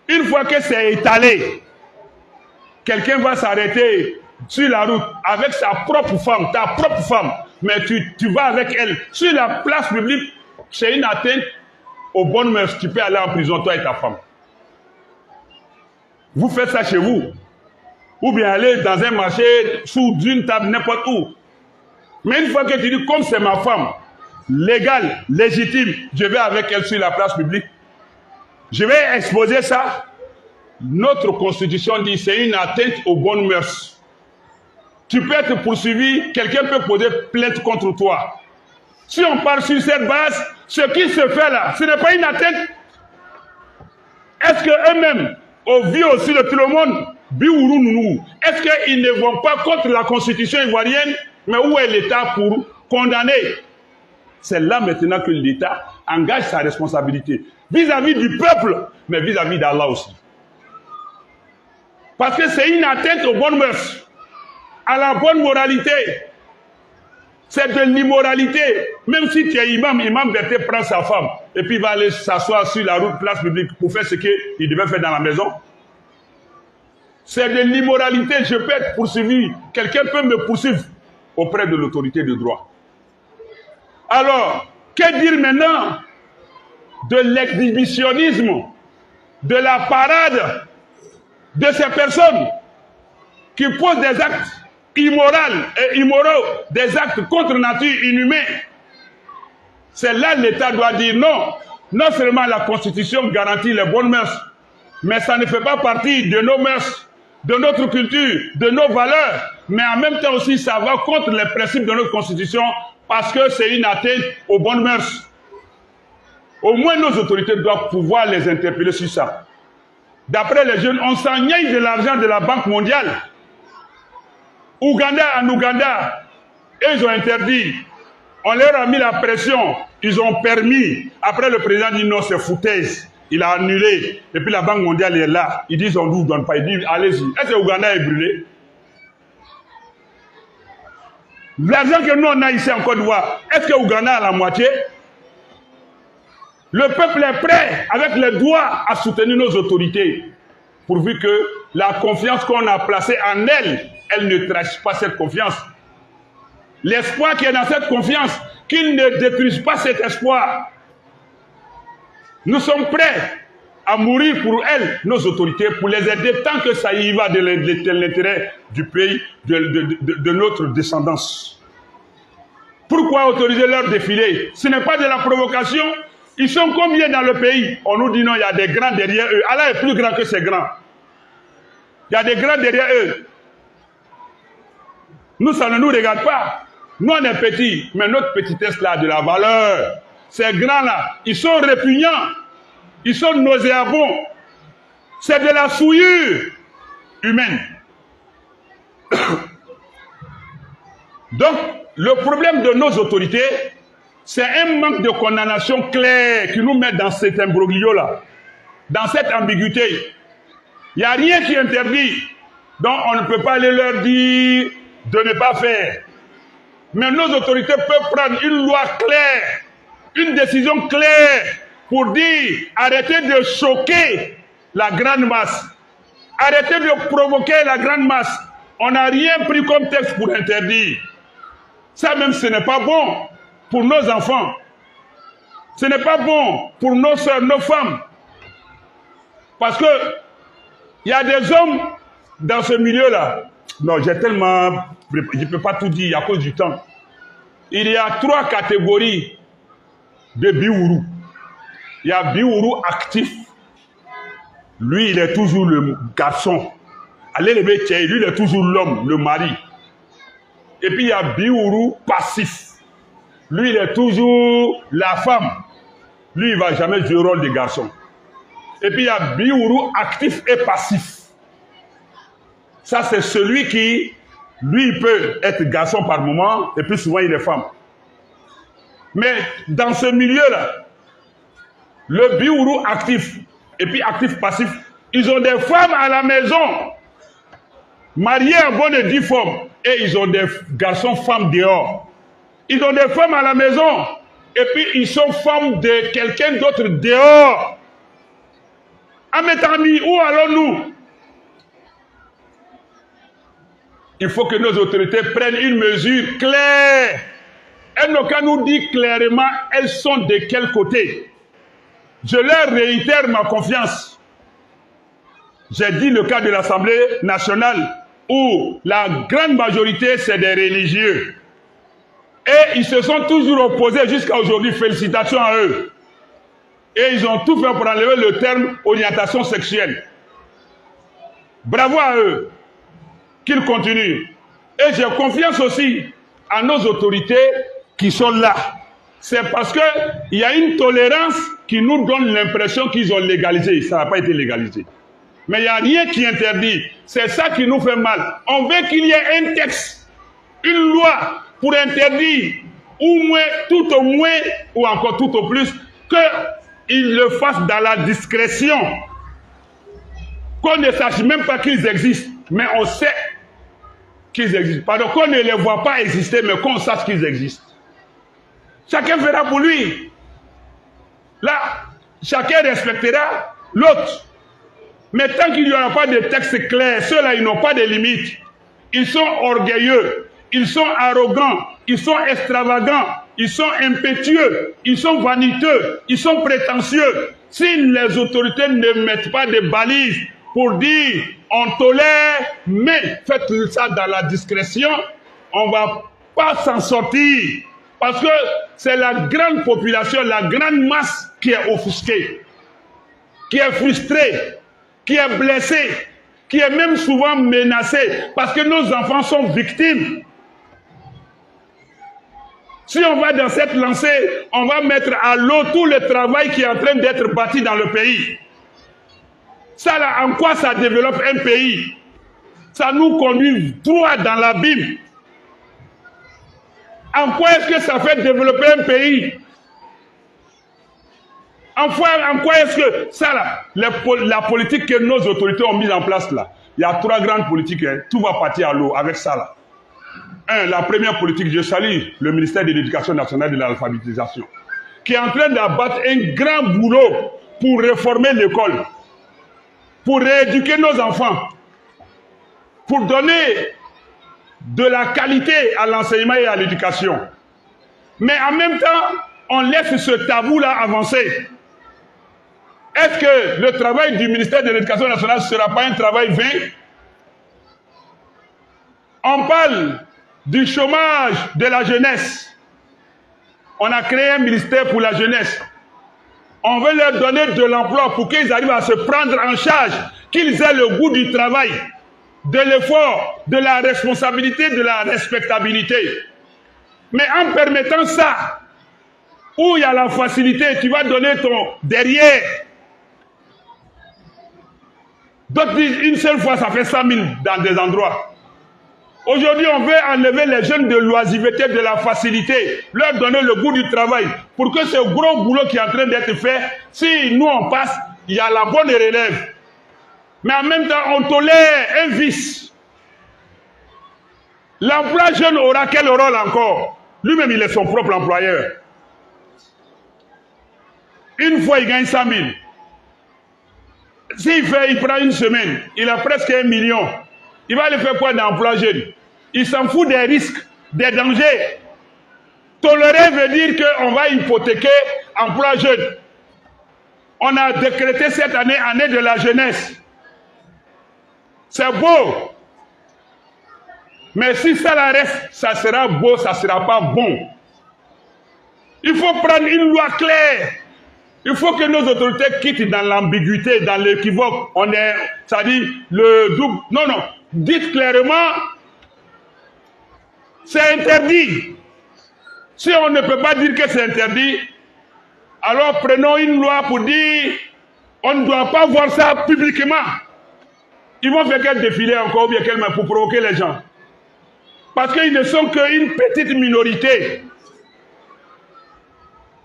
S1: Une fois que c'est étalé, quelqu'un va s'arrêter sur la route avec sa propre femme, ta propre femme, mais tu vas avec elle sur la place publique, c'est une atteinte aux bonnes mœurs. Tu peux aller en prison, toi et ta femme. Vous faites ça chez vous. Ou bien aller dans un marché, sous une table, n'importe où. Mais une fois que tu dis, comme c'est ma femme, légale, légitime, je vais avec elle sur la place publique, je vais exposer ça. Notre constitution dit que c'est une atteinte aux bonnes mœurs. Tu peux être poursuivi, quelqu'un peut poser plainte contre toi. Si on part sur cette base, ce qui se fait là, ce n'est pas une atteinte. Est-ce qu'eux-mêmes, au vu aussi de tout le monde, est-ce qu'ils ne vont pas contre la constitution ivoirienne, mais où est l'État pour condamner? C'est là maintenant que l'État engage sa responsabilité vis-à-vis du peuple, mais vis-à-vis d'Allah aussi. Parce que c'est une atteinte aux bonnes mœurs, à la bonne moralité. C'est de l'immoralité. Même si tu es imam, Imam Berthe prend sa femme et puis il va aller s'asseoir sur la route, place publique pour faire ce qu'il devait faire dans la maison. C'est de l'immoralité. Je peux être poursuivi. Quelqu'un peut me poursuivre auprès de l'autorité de droit. Alors, que dire maintenant de l'exhibitionnisme, de la parade de ces personnes qui posent des actes immoraux, des actes contre nature, inhumains? C'est là l'État doit dire non. Non seulement la Constitution garantit les bonnes mœurs, mais ça ne fait pas partie de nos mœurs, de notre culture, de nos valeurs, mais en même temps aussi ça va contre les principes de notre Constitution parce que c'est une atteinte aux bonnes mœurs. Au moins nos autorités doivent pouvoir les interpeller sur ça. D'après les jeunes, on s'ennuie de l'argent de la Banque mondiale. En Ouganda, ils ont interdit. On leur a mis la pression. Ils ont permis. Après, le président dit non, c'est foutaise. Il a annulé. Et puis la Banque mondiale est là. Ils disent on ne vous donne pas. Ils disent allez-y. Est-ce que l'Ouganda est brûlé? L'argent que nous on a ici en Côte d'Ivoire, est-ce que l'Ouganda a la moitié? Le peuple est prêt, avec les doigts, à soutenir nos autorités, pourvu que la confiance qu'on a placée en elles, elle ne trahisse pas cette confiance. L'espoir qui est dans cette confiance, qu'ils ne détruisent pas cet espoir. Nous sommes prêts à mourir pour elles, nos autorités, pour les aider tant que ça y va de l'intérêt du pays, de notre descendance. Pourquoi autoriser leur défilé? Ce n'est pas de la provocation. Ils sont combien dans le pays? On nous dit non, il y a des grands derrière eux. Allah est plus grand que ces grands. Il y a des grands derrière eux. Nous, ça ne nous regarde pas. Nous, on est petits, mais notre petitesse là a de la valeur. Ces grands-là, ils sont répugnants. Ils sont nauséabonds. C'est de la souillure humaine. Donc, le problème de nos autorités, c'est un manque de condamnation clair qui nous met dans cet imbroglio-là, dans cette ambiguïté. Il n'y a rien qui interdit. Donc on ne peut pas aller leur dire de ne pas faire. Mais nos autorités peuvent prendre une loi claire, une décision claire pour dire arrêtez de choquer la grande masse. Arrêtez de provoquer la grande masse. On n'a rien pris comme texte pour interdire. Ça même, ce n'est pas bon pour nos enfants. Ce n'est pas bon pour nos soeurs, nos femmes. Parce que il y a des hommes dans ce milieu-là. Non, j'ai tellement... Je ne peux pas tout dire à cause du temps. Il y a 3 catégories de Biourou. Il y a Biourou actif. Lui, il est toujours le garçon. Allez le métier, lui, il est toujours l'homme, le mari. Et puis, il y a Biourou passif. Lui, il est toujours la femme. Lui, il ne va jamais jouer le rôle de garçon. Et puis, il y a Biourou actif et passif. Ça, c'est celui qui, lui, il peut être garçon par moment, et puis souvent, il est femme. Mais dans ce milieu-là, le Biourou actif, et puis actif-passif, ils ont des femmes à la maison, mariées en bonne et due forme, et ils ont des garçons-femmes dehors. Ils ont des femmes à la maison, et puis ils sont femmes de quelqu'un d'autre dehors. Ah, mes amis, où allons-nous? Il faut que nos autorités prennent une mesure claire. Elles n'ont qu'à nous dire clairement elles sont de quel côté. Je leur réitère ma confiance. J'ai dit le cas de l'Assemblée nationale où la grande majorité c'est des religieux. Et ils se sont toujours opposés jusqu'à aujourd'hui. Félicitations à eux. Et ils ont tout fait pour enlever le terme orientation sexuelle. Bravo à eux. Qu'ils continuent. Et j'ai confiance aussi à nos autorités qui sont là. C'est parce qu'il y a une tolérance qui nous donne l'impression qu'ils ont légalisé. Ça n'a pas été légalisé. Mais il n'y a rien qui interdit. C'est ça qui nous fait mal. On veut qu'il y ait un texte, une loi pour interdire, tout au moins, ou encore tout au plus, qu'ils le fassent dans la discrétion. Qu'on ne sache même pas qu'ils existent. Mais on sait. qu'ils existent. Pardon, qu'on ne les voit pas exister, mais qu'on sache qu'ils existent. Chacun fera pour lui. Là, chacun respectera l'autre. Mais tant qu'il n'y aura pas de texte clair, ceux-là, ils n'ont pas de limites. Ils sont orgueilleux, ils sont arrogants, ils sont extravagants, ils sont impétueux, ils sont vaniteux, ils sont prétentieux. Si les autorités ne mettent pas de balises pour dire on tolère, mais faites ça dans la discrétion, on ne va pas s'en sortir. Parce que c'est la grande population, la grande masse qui est offusquée, qui est frustrée, qui est blessée, qui est même souvent menacée, parce que nos enfants sont victimes. Si on va dans cette lancée, on va mettre à l'eau tout le travail qui est en train d'être bâti dans le pays. Ça là, en quoi ça développe un pays? Ça nous conduit droit dans l'abîme. En quoi est-ce que ça fait développer un pays? En quoi est-ce que ça là, la politique que nos autorités ont mise en place là, il y a 3 grandes politiques, hein, tout va partir à l'eau avec ça là. La première politique, je salue le ministère de l'Éducation nationale et de l'alphabétisation, qui est en train d'abattre un grand boulot pour réformer l'école, pour rééduquer nos enfants, pour donner de la qualité à l'enseignement et à l'éducation. Mais en même temps, on laisse ce tabou-là avancer. Est-ce que le travail du ministère de l'Éducation nationale ne sera pas un travail vain? On parle du chômage de la jeunesse. On a créé un ministère pour la jeunesse. On veut leur donner de l'emploi pour qu'ils arrivent à se prendre en charge, qu'ils aient le goût du travail, de l'effort, de la responsabilité, de la respectabilité. Mais en permettant ça, où il y a la facilité, tu vas donner ton derrière. D'autres disent une seule fois, ça fait 100 000 dans des endroits. Aujourd'hui, on veut enlever les jeunes de l'oisiveté, de la facilité, leur donner le goût du travail, pour que ce gros boulot qui est en train d'être fait, si nous on passe, il y a la bonne relève. Mais en même temps, on tolère un vice. L'emploi jeune aura quel rôle encore? Lui-même, il est son propre employeur. Une fois, il gagne 100 000. Il prend une semaine, il a presque 1 million. Il va aller faire quoi d'emploi jeune? Il s'en fout des risques, des dangers. Tolérer veut dire qu'on va hypothéquer emploi jeune. On a décrété cette année, année de la jeunesse. C'est beau. Mais si ça la reste, ça sera beau, ça ne sera pas bon. Il faut prendre une loi claire. Il faut que nos autorités quittent dans l'ambiguïté, dans l'équivoque. Ça dit le double. Non, non. Dites clairement, c'est interdit. Si on ne peut pas dire que c'est interdit, alors prenons une loi pour dire, on ne doit pas voir ça publiquement. Ils vont faire quel défilé encore, ou bien quel pour provoquer les gens. Parce qu'ils ne sont qu'une petite minorité.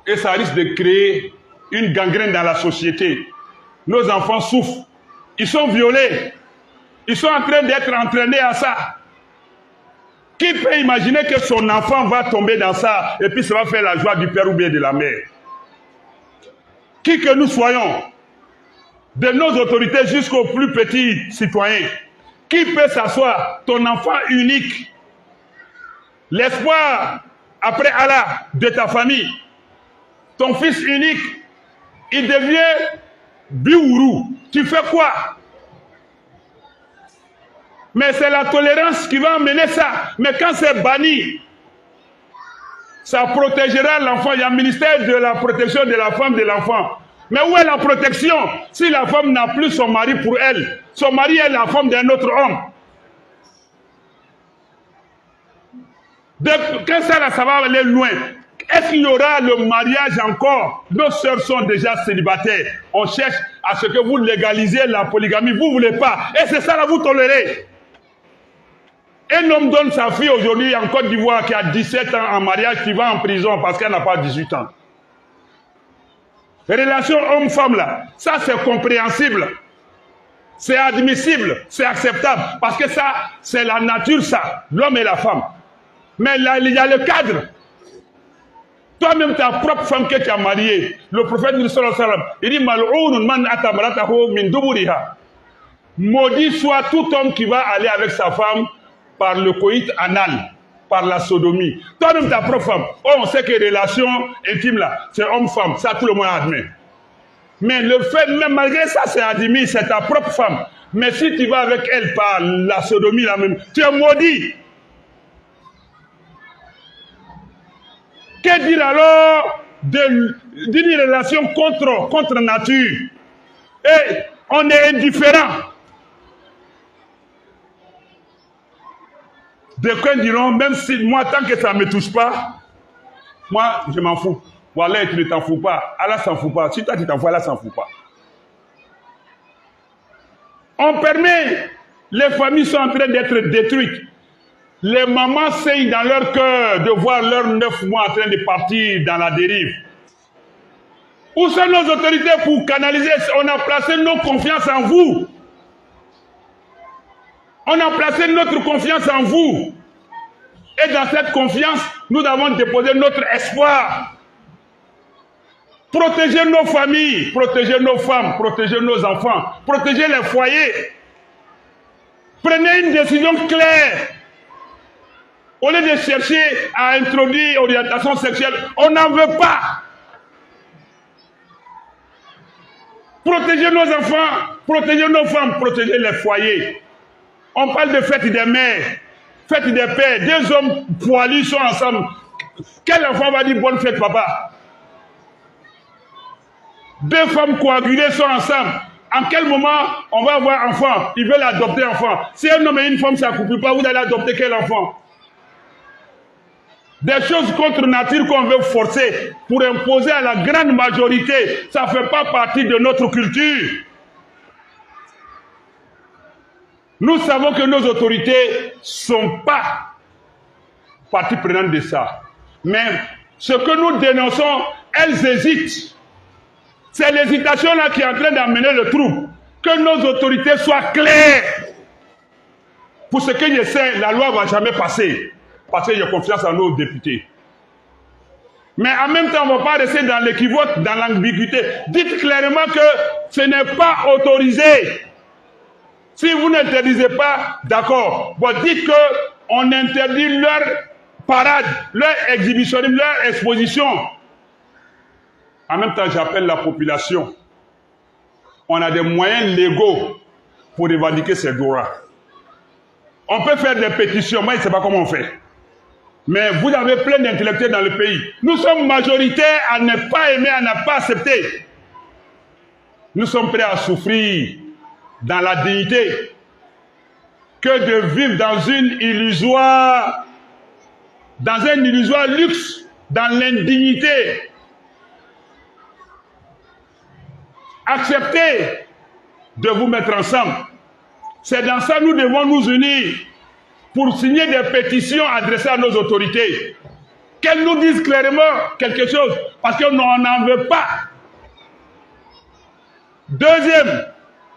S1: Et ça risque de créer une gangrène dans la société. Nos enfants souffrent. Ils sont violés. Ils sont en train d'être entraînés à ça. Qui peut imaginer que son enfant va tomber dans ça et puis ça va faire la joie du père ou bien de la mère? Qui que nous soyons, de nos autorités jusqu'aux plus petits citoyens, qui peut s'asseoir? Ton enfant unique, l'espoir après Allah de ta famille, ton fils unique, il devient biourou. Tu fais quoi? Mais c'est la tolérance qui va amener ça. Mais quand c'est banni, ça protégera l'enfant. Il y a un ministère de la protection de la femme, de l'enfant. Mais où est la protection si la femme n'a plus son mari pour elle? Son mari est la femme d'un autre homme. Quand ça va aller loin, est-ce qu'il y aura le mariage encore? Nos sœurs sont déjà célibataires. On cherche à ce que vous légalisiez la polygamie. Vous ne voulez pas. Et c'est ça là, vous tolérez. Un homme donne sa fille aujourd'hui en Côte d'Ivoire qui a 17 ans en mariage, qui va en prison parce qu'elle n'a pas 18 ans. Relation homme-femme là, ça c'est compréhensible. C'est admissible, c'est acceptable. Parce que ça, c'est la nature, ça. L'homme et la femme. Mais là, il y a le cadre. Toi-même, ta propre femme que tu as mariée, le prophète il dit Mal'ounun man atamaratahu min duburiha. Maudit soit tout homme qui va aller avec sa femme par le coït anal, par la sodomie. Toi-même, ta propre femme. Oh, on sait que les relations intimes là, c'est homme-femme, ça tout le monde admet. Mais le fait, même malgré ça, c'est admis, c'est ta propre femme. Mais si tu vas avec elle par la sodomie là même, tu es maudit. Que dire alors d'une relation contre nature? Et on est indifférent. D'aucuns diront, même si moi, tant que ça ne me touche pas, moi, je m'en fous. Voilà, tu ne t'en fous pas. Allah s'en fout pas. Si toi, tu t'en fous, Allah s'en fout pas. On permet, les familles sont en train d'être détruites. Les mamans saignent dans leur cœur de voir leurs 9 mois en train de partir dans la dérive. Où sont nos autorités pour canaliser? On a placé nos confiances en vous. On a placé notre confiance en vous. Et dans cette confiance, nous avons déposé notre espoir. Protégez nos familles, protégez nos femmes, protégez nos enfants, protégez les foyers. Prenez une décision claire. Au lieu de chercher à introduire l'orientation sexuelle, on n'en veut pas. Protégez nos enfants, protégez nos femmes, protégez les foyers. On parle de fête des mères, fête des pères. Deux hommes poilus sont ensemble. Quel enfant va dire bonne fête, papa? Deux femmes coagulées sont ensemble. En quel moment on va avoir enfant? Ils veulent adopter enfant. Si un homme et une femme ne s'accouplent pas, vous allez adopter quel enfant? Des choses contre nature qu'on veut forcer pour imposer à la grande majorité, ça ne fait pas partie de notre culture. Nous savons que nos autorités ne sont pas partie prenante de ça. Mais ce que nous dénonçons, elles hésitent. C'est l'hésitation-là qui est en train d'amener le trouble. Que nos autorités soient claires. Pour ce que je sais, la loi ne va jamais passer. Parce que j'ai confiance en nos députés. Mais en même temps, on ne va pas rester dans l'équivoque, dans l'ambiguïté. Dites clairement que ce n'est pas autorisé. Si vous n'interdisez pas, d'accord. Bon, dites qu'on interdit leur parade, leur exhibitionnisme, leur exposition. En même temps, j'appelle la population. On a des moyens légaux pour revendiquer ces droits. On peut faire des pétitions. Moi, je ne sais pas comment on fait. Mais vous avez plein d'intellectuels dans le pays. Nous sommes majoritaires à ne pas aimer, à ne pas accepter. Nous sommes prêts à souffrir dans la dignité que de vivre dans un illusoire luxe, dans l'indignité. Acceptez de vous mettre ensemble. C'est dans ça que nous devons nous unir pour signer des pétitions adressées à nos autorités. Qu'elles nous disent clairement quelque chose, parce qu'on n'en veut pas. Deuxième,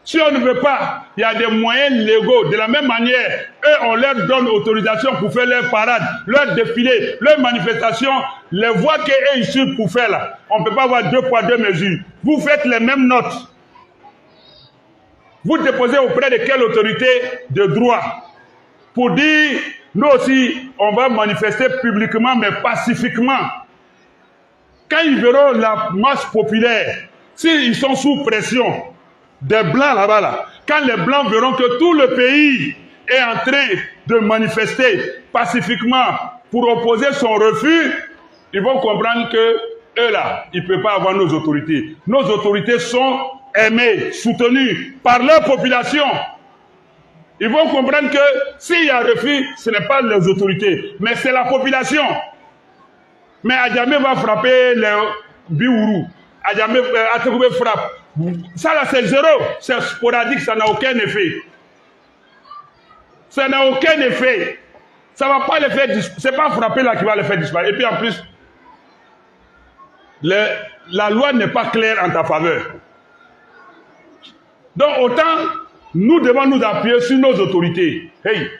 S1: si on ne veut pas, il y a des moyens légaux. De la même manière, eux, on leur donne autorisation pour faire leurs parades, leurs défilés, leurs manifestations. Les voies qu'eux, ils suivent pour faire là. On ne peut pas avoir 2 poids 2 mesures. Vous faites les mêmes notes. Vous déposez auprès de quelle autorité de droit pour dire, nous aussi, on va manifester publiquement, mais pacifiquement. Quand ils verront la masse populaire, s'ils sont sous pression, des blancs là-bas, là, quand les blancs verront que tout le pays est en train de manifester pacifiquement pour opposer son refus, ils vont comprendre que eux là, ils ne peuvent pas avoir nos autorités. Nos autorités sont aimées, soutenues par leur population. Ils vont comprendre que s'il y a refus, ce n'est pas les autorités, mais c'est la population. Mais Adjamé va frapper les Biourou. Adjamé frappe. Ça là c'est zéro, c'est sporadique, ça n'a aucun effet. Ça n'a aucun effet. Ça ne va pas les faire disparaître. Ce n'est pas frapper là qui va les faire disparaître. Et puis en plus, la loi n'est pas claire en ta faveur. Donc autant Nous devons nous appuyer sur nos autorités. Hey,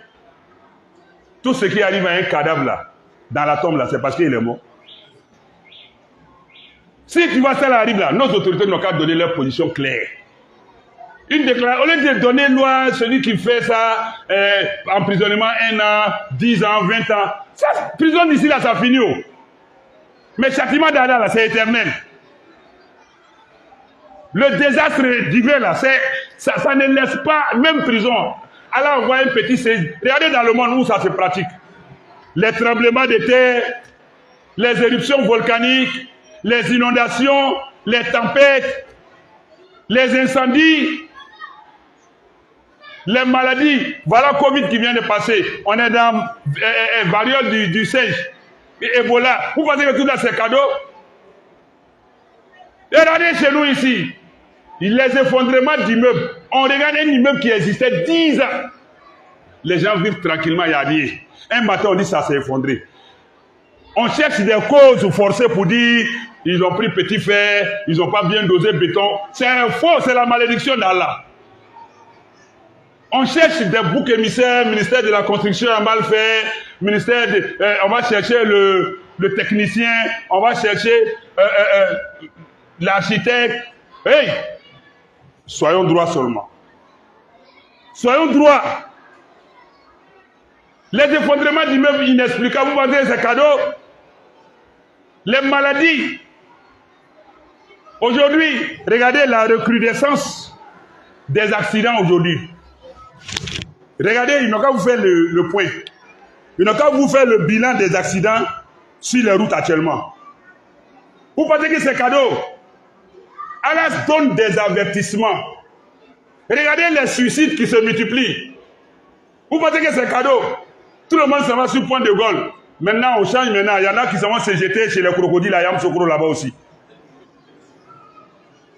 S1: tout ce qui arrive à un cadavre là, dans la tombe là, c'est parce qu'il est mort. Si tu vois ça là arrive là, nos autorités n'ont qu'à donner leur position claire. Une déclaration, au lieu de donner loi, celui qui fait ça, emprisonnement 1 an, 10 ans, 20 ans. Ça, prison d'ici là, ça finit. Oh. Mais châtiment d'Allah là, c'est éternel. Le désastre divin là, ça ne laisse pas, même prison. Allah envoie un petit séisme. Regardez dans le monde où ça se pratique. Les tremblements de terre, les éruptions volcaniques, les inondations, les tempêtes, les incendies, les maladies. Voilà Covid qui vient de passer. On est dans variole du singe, Ebola. Vous pensez que tout ça c'est cadeau? Regardez chez nous ici, les effondrements d'immeubles. On regarde un immeuble qui existait 10 ans. Les gens vivent tranquillement, il n'y a rien. Un matin, on dit ça s'est effondré. On cherche des causes forcées pour dire ils ont pris petit fer, ils n'ont pas bien dosé béton. C'est faux, c'est la malédiction d'Allah. On cherche des boucs émissaires, ministère de la construction a mal fait, ministère de, on va chercher le technicien, on va chercher l'architecte. Hey, soyons droits seulement. Soyons droits. Les effondrements d'immeubles inexplicables, vous pensez que c'est cadeau? Les maladies. Aujourd'hui, regardez la recrudescence des accidents aujourd'hui. Regardez, ils n'ont qu'à vous faire le point. Ils n'ont qu'à vous faire le bilan des accidents sur les routes actuellement. Vous pensez que c'est cadeau? Allah donne des avertissements. Regardez les suicides qui se multiplient. Vous pensez que c'est cadeau? Tout le monde s'en va sur le point de Gaulle. Maintenant, on change maintenant. Il y en a qui s'en vont se jeter chez les crocodiles à Yamsoukro là-bas aussi.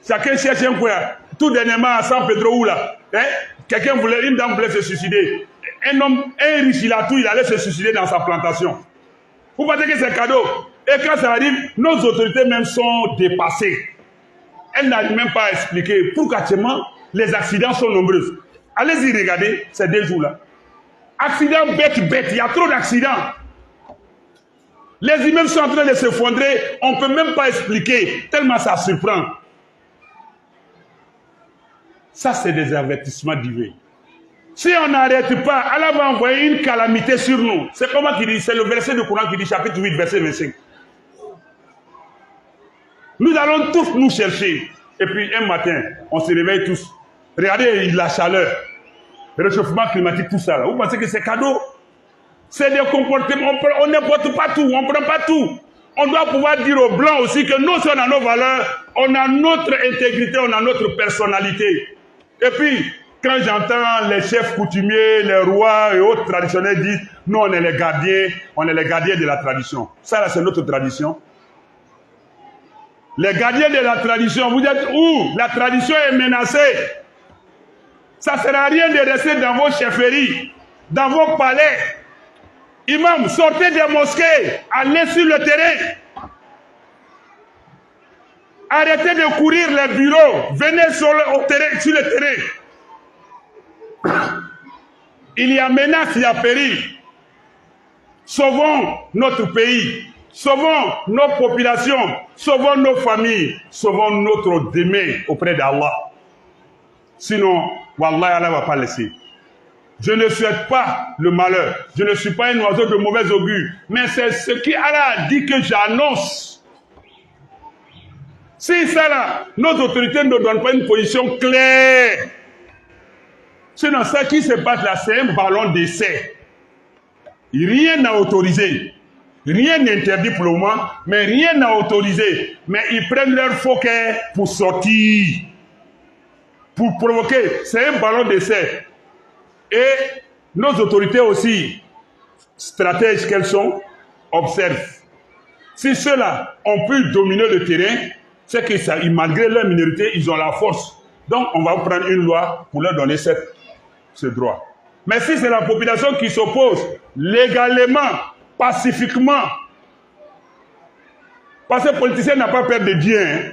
S1: Chacun cherche un coin. Tout dernièrement à San Pedro où là. Hein? Une dame voulait se suicider. Un homme, un riche, il allait se suicider dans sa plantation. Vous pensez que c'est cadeau? Et quand ça arrive, nos autorités même sont dépassées. Elles n'arrivent même pas à expliquer pourquoi actuellement les accidents sont nombreux. Allez-y regarder ces 2 jours-là. Accidents bêtes, il y a trop d'accidents. Les immeubles sont en train de s'effondrer, on ne peut même pas expliquer, tellement ça surprend. Ça, c'est des avertissements divins. Si on n'arrête pas, Allah va envoyer une calamité sur nous. C'est comment qu'il dit? C'est le verset du Coran qui dit, chapitre 8, verset 25. Nous allons tous nous chercher. Et puis un matin, on se réveille tous. Regardez la chaleur, le réchauffement climatique, tout ça. Là. Vous pensez que c'est cadeau? C'est des comportements. On n'importe pas tout, on ne prend pas tout. On doit pouvoir dire aux Blancs aussi que nous, on a nos valeurs, on a notre intégrité, on a notre personnalité. Et puis, quand j'entends les chefs coutumiers, les rois et autres traditionnels dire, nous, on est les gardiens de la tradition. Ça, là, c'est notre tradition. Les gardiens de la tradition, vous êtes où? La tradition est menacée. Ça ne sert à rien de rester dans vos chefferies, dans vos palais. Imam, sortez des mosquées, allez sur le terrain. Arrêtez de courir les bureaux, venez sur le terrain. Il y a menace, il y a péril. Sauvons notre pays, sauvons nos populations, sauvons nos familles, sauvons notre demain auprès d'Allah. Sinon, Wallah, Allah ne va pas laisser. Je ne souhaite pas le malheur. Je ne suis pas un oiseau de mauvais augure. Mais c'est ce qu'Allah a dit que j'annonce. Si ça là, nos autorités ne donnent pas une position claire. Sinon, ce qui se passe là, c'est un ballon d'essai. Rien n'a autorisé. Rien n'interdit pour le moment, mais rien n'a autorisé. Mais ils prennent leur fauquet pour sortir. Pour provoquer. C'est un ballon d'essai. Et nos autorités aussi, stratèges qu'elles sont, observent. Si ceux-là ont pu dominer le terrain, c'est que malgré leur minorité, ils ont la force. Donc, on va prendre une loi pour leur donner ce droit. Mais si c'est la population qui s'oppose légalement, pacifiquement, parce que le politicien n'a pas peur de Dieu, hein.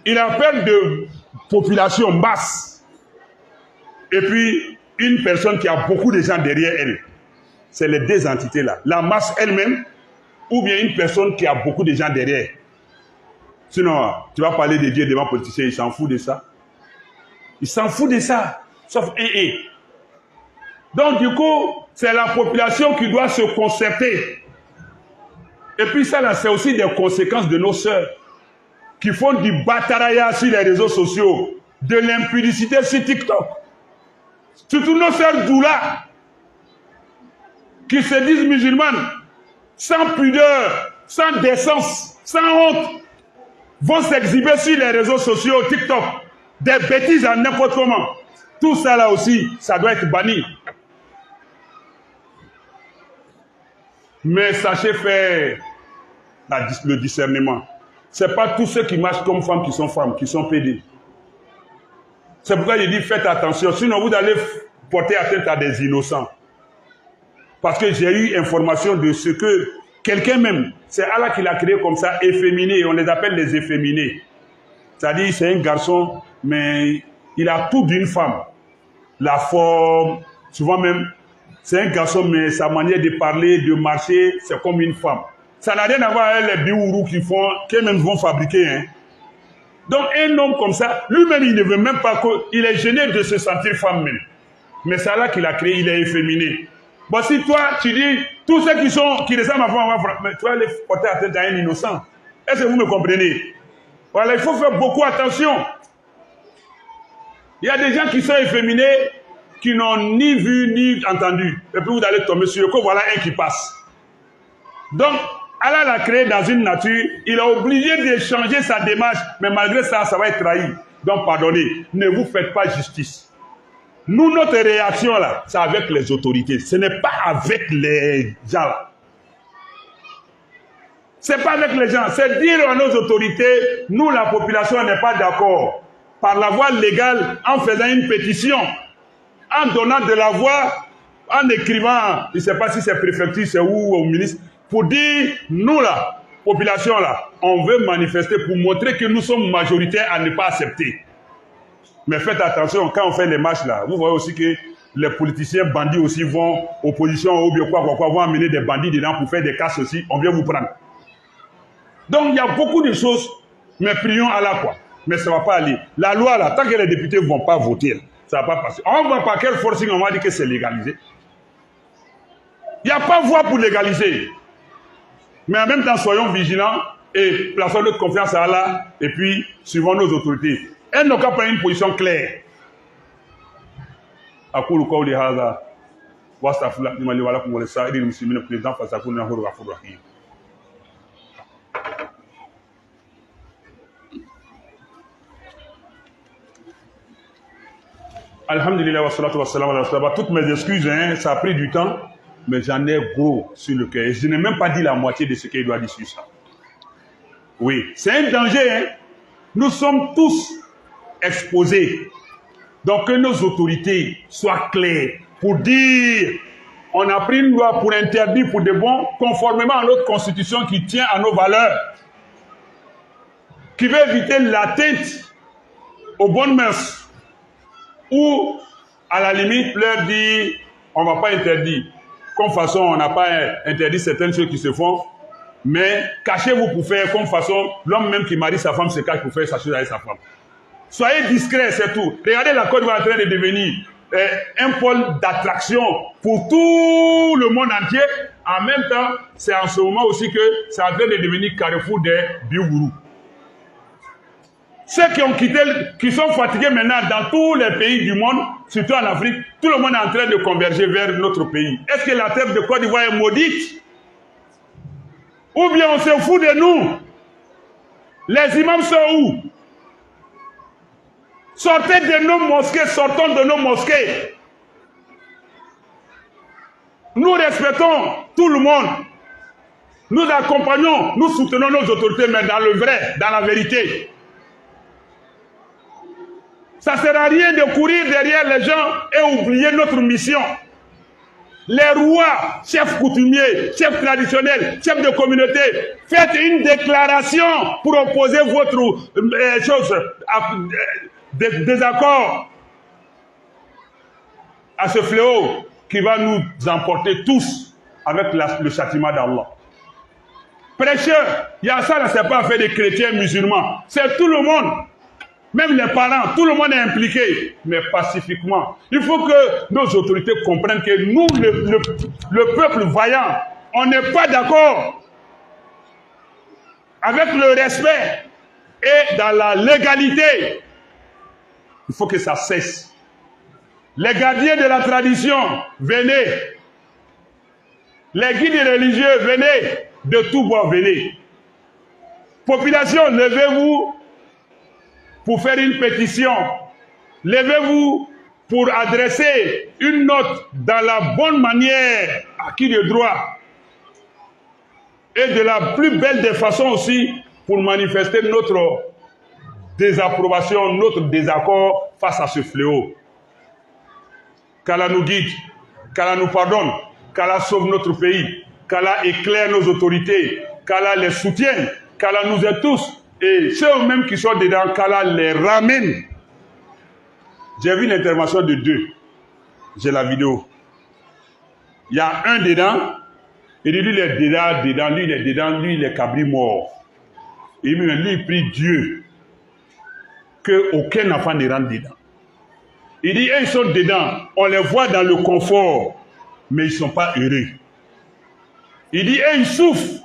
S1: Il a peur de population basse. et puis une personne qui a beaucoup de gens derrière elle. C'est les deux entités-là. La masse elle-même, ou bien une personne qui a beaucoup de gens derrière. Sinon, tu vas parler de Dieu devant un politicien, il s'en fout de ça. Il s'en fout de ça, sauf un. Donc du coup, c'est la population qui doit se concerter. Et puis ça, là, c'est aussi des conséquences de nos sœurs qui font du bataraya sur les réseaux sociaux, de l'impudicité sur TikTok. Surtout nos sœurs Doula, qui se disent musulmanes, sans pudeur, sans décence, sans honte, vont s'exhiber sur les réseaux sociaux, TikTok, des bêtises à n'importe comment. Tout ça là aussi, ça doit être banni. Mais sachez faire le discernement. Ce n'est pas tous ceux qui marchent comme femmes, qui sont pédés. C'est pourquoi je dis faites attention, sinon vous allez porter atteinte à des innocents. Parce que j'ai eu information de ce que quelqu'un même, c'est Allah qui l'a créé comme ça, efféminé, on les appelle les efféminés. C'est-à-dire c'est un garçon, mais il a tout d'une femme. La forme, souvent même, c'est un garçon, mais sa manière de parler, de marcher, c'est comme une femme. Ça n'a rien à voir avec les biourous qu'eux-mêmes vont fabriquer. Hein. Donc un homme comme ça, lui-même, il ne veut même pas, il est gêné de se sentir femme même. Mais c'est Allah qui l'a créé, il est efféminé. Bon, si toi, tu dis, tous ceux qui ressemblent à femme, tu vas les porter atteinte à un innocent. Est-ce que vous me comprenez? Voilà, il faut faire beaucoup attention. Il y a des gens qui sont efféminés, qui n'ont ni vu ni entendu. Et puis vous allez tomber sur eux, que voilà un qui passe. Donc, Allah l'a créé dans une nature, il a obligé de changer sa démarche, mais malgré ça, ça va être trahi. Donc, pardonnez, ne vous faites pas justice. Nous, notre réaction là, c'est avec les autorités. Ce n'est pas avec les gens là. C'est pas avec les gens. C'est dire à nos autorités, nous, la population, n'est pas d'accord. Par la voie légale, en faisant une pétition, en donnant de la voix, en écrivant, je ne sais pas si c'est préfecture, c'est où, au ministre, pour dire, nous là, population là, on veut manifester pour montrer que nous sommes majoritaires à ne pas accepter. Mais faites attention, quand on fait les marches là, vous voyez aussi que les politiciens bandits aussi vont, opposition ou bien quoi, vont amener des bandits dedans pour faire des casses aussi, on vient vous prendre. Donc il y a beaucoup de choses, mais prions à la quoi. Mais ça ne va pas aller. La loi là, tant que les députés ne vont pas voter, là, ça ne va pas passer. On ne voit pas quel forcing on va dire que c'est légalisé. Il n'y a pas voie pour légaliser. Mais en même temps, soyons vigilants et plaçons notre confiance à Allah et puis suivons nos autorités. Elles n'ont qu'à prendre une position claire. أقول قولي هذا وأستغفر الله لي ولكم ولسائر المسلمين كل ذنب فاستغفروه إنه هو الغفور الرحيم. Alhamdulillah wa salatu wa salam ala rasulillah. Toutes mes excuses, hein, ça a pris du temps, mais j'en ai gros sur le cœur. Je n'ai même pas dit la moitié de ce qu'il doit dire sur ça. Oui, c'est un danger. Hein. Nous sommes tous exposés. Donc que nos autorités soient claires pour dire on a pris une loi pour interdire pour de bon, conformément à notre constitution qui tient à nos valeurs, qui veut éviter l'atteinte aux bonnes mœurs. Ou, à la limite, leur dire, on ne va pas interdire. Comme façon, on n'a pas interdit certaines choses qui se font, mais cachez-vous pour faire comme façon, l'homme même qui marie sa femme se cache pour faire sa chose avec sa femme. Soyez discrets, c'est tout. Regardez la Côte d'Ivoire en train de devenir un pôle d'attraction pour tout le monde entier. En même temps, c'est en ce moment aussi que c'est en train de devenir carrefour des biogourous. Ceux qui ont quitté, qui sont fatigués maintenant dans tous les pays du monde, surtout en Afrique, tout le monde est en train de converger vers notre pays. Est-ce que la terre de Côte d'Ivoire est maudite? Ou bien on se fout de nous? Les imams sont où? Sortez de nos mosquées, sortons de nos mosquées. Nous respectons tout le monde. Nous accompagnons, nous soutenons nos autorités, mais dans le vrai, dans la vérité. Ça ne sert à rien de courir derrière les gens et oublier notre mission. Les rois, chefs coutumiers, chefs traditionnels, chefs de communauté, faites une déclaration pour opposer votre désaccord. à ce fléau qui va nous emporter tous avec le châtiment d'Allah. Prêcheurs, il y a ça, ce n'est pas fait des chrétiens musulmans, c'est tout le monde. Même les parents, tout le monde est impliqué, mais pacifiquement. Il faut que nos autorités comprennent que nous, le peuple vaillant, on n'est pas d'accord avec le respect et dans la légalité. Il faut que ça cesse. Les gardiens de la tradition, venez. Les guides religieux, venez. De tout bois, venez. Population, levez-vous pour faire une pétition. Levez-vous pour adresser une note dans la bonne manière, à qui de droit. Et de la plus belle des façons aussi, pour manifester notre désapprobation, notre désaccord face à ce fléau. Qu'Allah nous guide, qu'Allah nous pardonne, qu'Allah sauve notre pays, qu'Allah éclaire nos autorités, qu'Allah les soutienne, qu'Allah nous aide tous. Et ceux-mêmes qui sont dedans, qu'Allah les ramène. J'ai vu l'intervention de deux. J'ai la vidéo. Il y a un dedans. Il dit, lui, il est dedans, lui, il est dedans, lui, il est cabri mort. Et lui, il prie Dieu qu'aucun enfant ne rentre dedans. Il dit, ils sont dedans, on les voit dans le confort, mais ils ne sont pas heureux. Il dit, ils souffrent.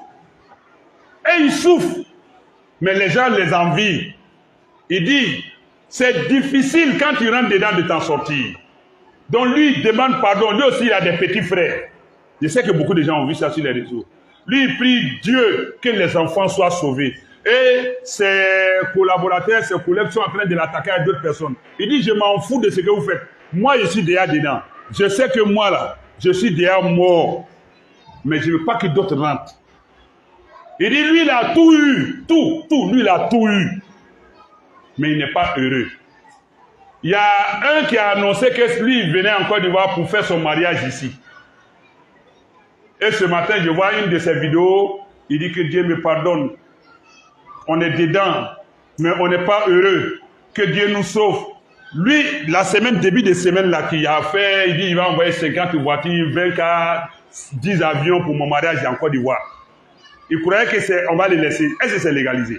S1: Ils souffrent. Mais les gens les envient. Il dit, c'est difficile quand tu rentres dedans de t'en sortir. Donc lui, il demande pardon. Lui aussi, il a des petits frères. Je sais que beaucoup de gens ont vu ça sur les réseaux. Lui, il prie Dieu que les enfants soient sauvés. Et ses collaborateurs, ses collègues sont en train de l'attaquer à d'autres personnes. Il dit, je m'en fous de ce que vous faites. Moi, je suis déjà dedans. Je sais que moi, là, je suis déjà mort. Mais je ne veux pas que d'autres rentrent. Il dit, lui, il a tout eu. Tout. Lui, il a tout eu. Mais il n'est pas heureux. Il y a un qui a annoncé que lui, il venait en Côte d'Ivoire pour faire son mariage ici. Et ce matin, je vois une de ses vidéos. Il dit que Dieu me pardonne. On est dedans, mais on n'est pas heureux. Que Dieu nous sauve. Lui, la semaine, début de semaine là, qu'il a fait, il dit il va envoyer 50 voitures, 20 cars, 10 avions pour mon mariage en Côte d'Ivoire. Il croyait que c'est, on va les laisser. Est-ce que c'est légalisé?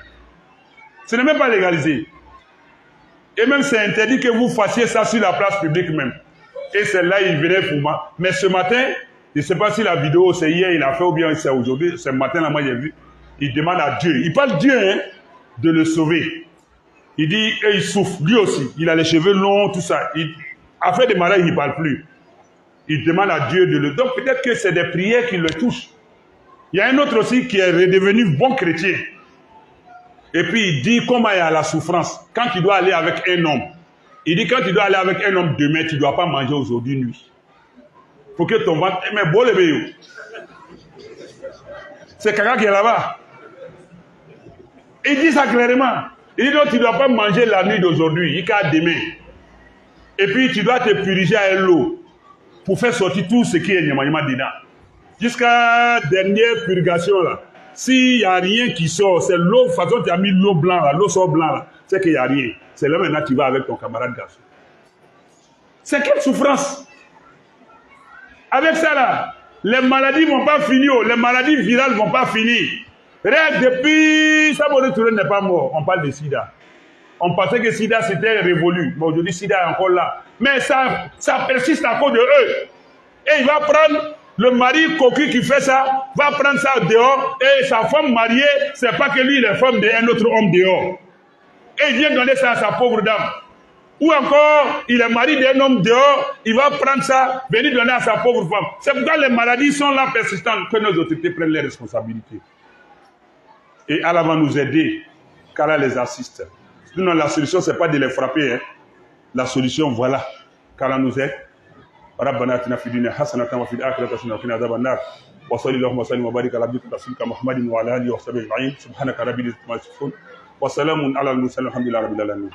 S1: Ce n'est même pas légalisé. Et même c'est interdit que vous fassiez ça sur la place publique même. Et c'est là il venait pour moi. Mais ce matin, je ne sais pas si la vidéo c'est hier il a fait ou bien c'est aujourd'hui. Ce matin là moi j'ai vu. Il demande à Dieu. Il parle Dieu hein, de le sauver. Il dit et il souffre. Lui aussi. Il a les cheveux longs, tout ça. Après des mariages il ne parle plus. Il demande à Dieu de le... Donc peut-être que c'est des prières qui le touchent. Il y a un autre aussi qui est redevenu bon chrétien. Et puis il dit comment il y a la souffrance. Quand tu dois aller avec un homme. Il dit quand tu dois aller avec un homme demain, tu ne dois pas manger aujourd'hui nuit. Pour que ton ventre... Mais bon le béo. C'est quelqu'un qui est là-bas. Il dit ça clairement. Il dit donc tu ne dois pas manger la nuit d'aujourd'hui. Il y demain. Et puis tu dois te puriger à l'eau. Pour faire sortir tout ce qui est nyama dedans. Jusqu'à dernière purgation là. S'il n'y a rien qui sort, c'est l'eau, de toute façon tu as mis l'eau blanche là, l'eau sort blanc là, c'est qu'il n'y a rien. C'est là maintenant que tu vas avec ton camarade garçon. C'est quelle souffrance? Avec ça là, les maladies ne vont pas finir, les maladies virales ne vont pas finir. Rien depuis, Samori Touré n'est pas mort, on parle de sida. On pensait que sida c'était révolu, mais aujourd'hui sida est encore là. Mais ça persiste à cause de eux. Et il va prendre... Le mari cocu qui fait ça, va prendre ça dehors et sa femme mariée, c'est pas que lui il est femme d'un autre homme dehors. Et il vient donner ça à sa pauvre dame. Ou encore, il est mari d'un homme dehors, il va prendre ça, venir donner à sa pauvre femme. C'est pourquoi les maladies sont là persistantes, que nos autorités prennent les responsabilités. Et Allah va nous aider, qu'Allah les assiste. Sinon la solution c'est pas de les frapper. Hein. La solution voilà, qu'Allah nous aide. ربنا اتنا في الدنيا حسنه وفي الاخره حسنه وقنا عذاب النار وصلى اللهم وسلم وبارك على عبدك ورسولك محمد وعلى اله وصحبه اجمعين سبحانك رب العزه عما يصفون وسلام على المرسلين والحمد لله رب العالمين.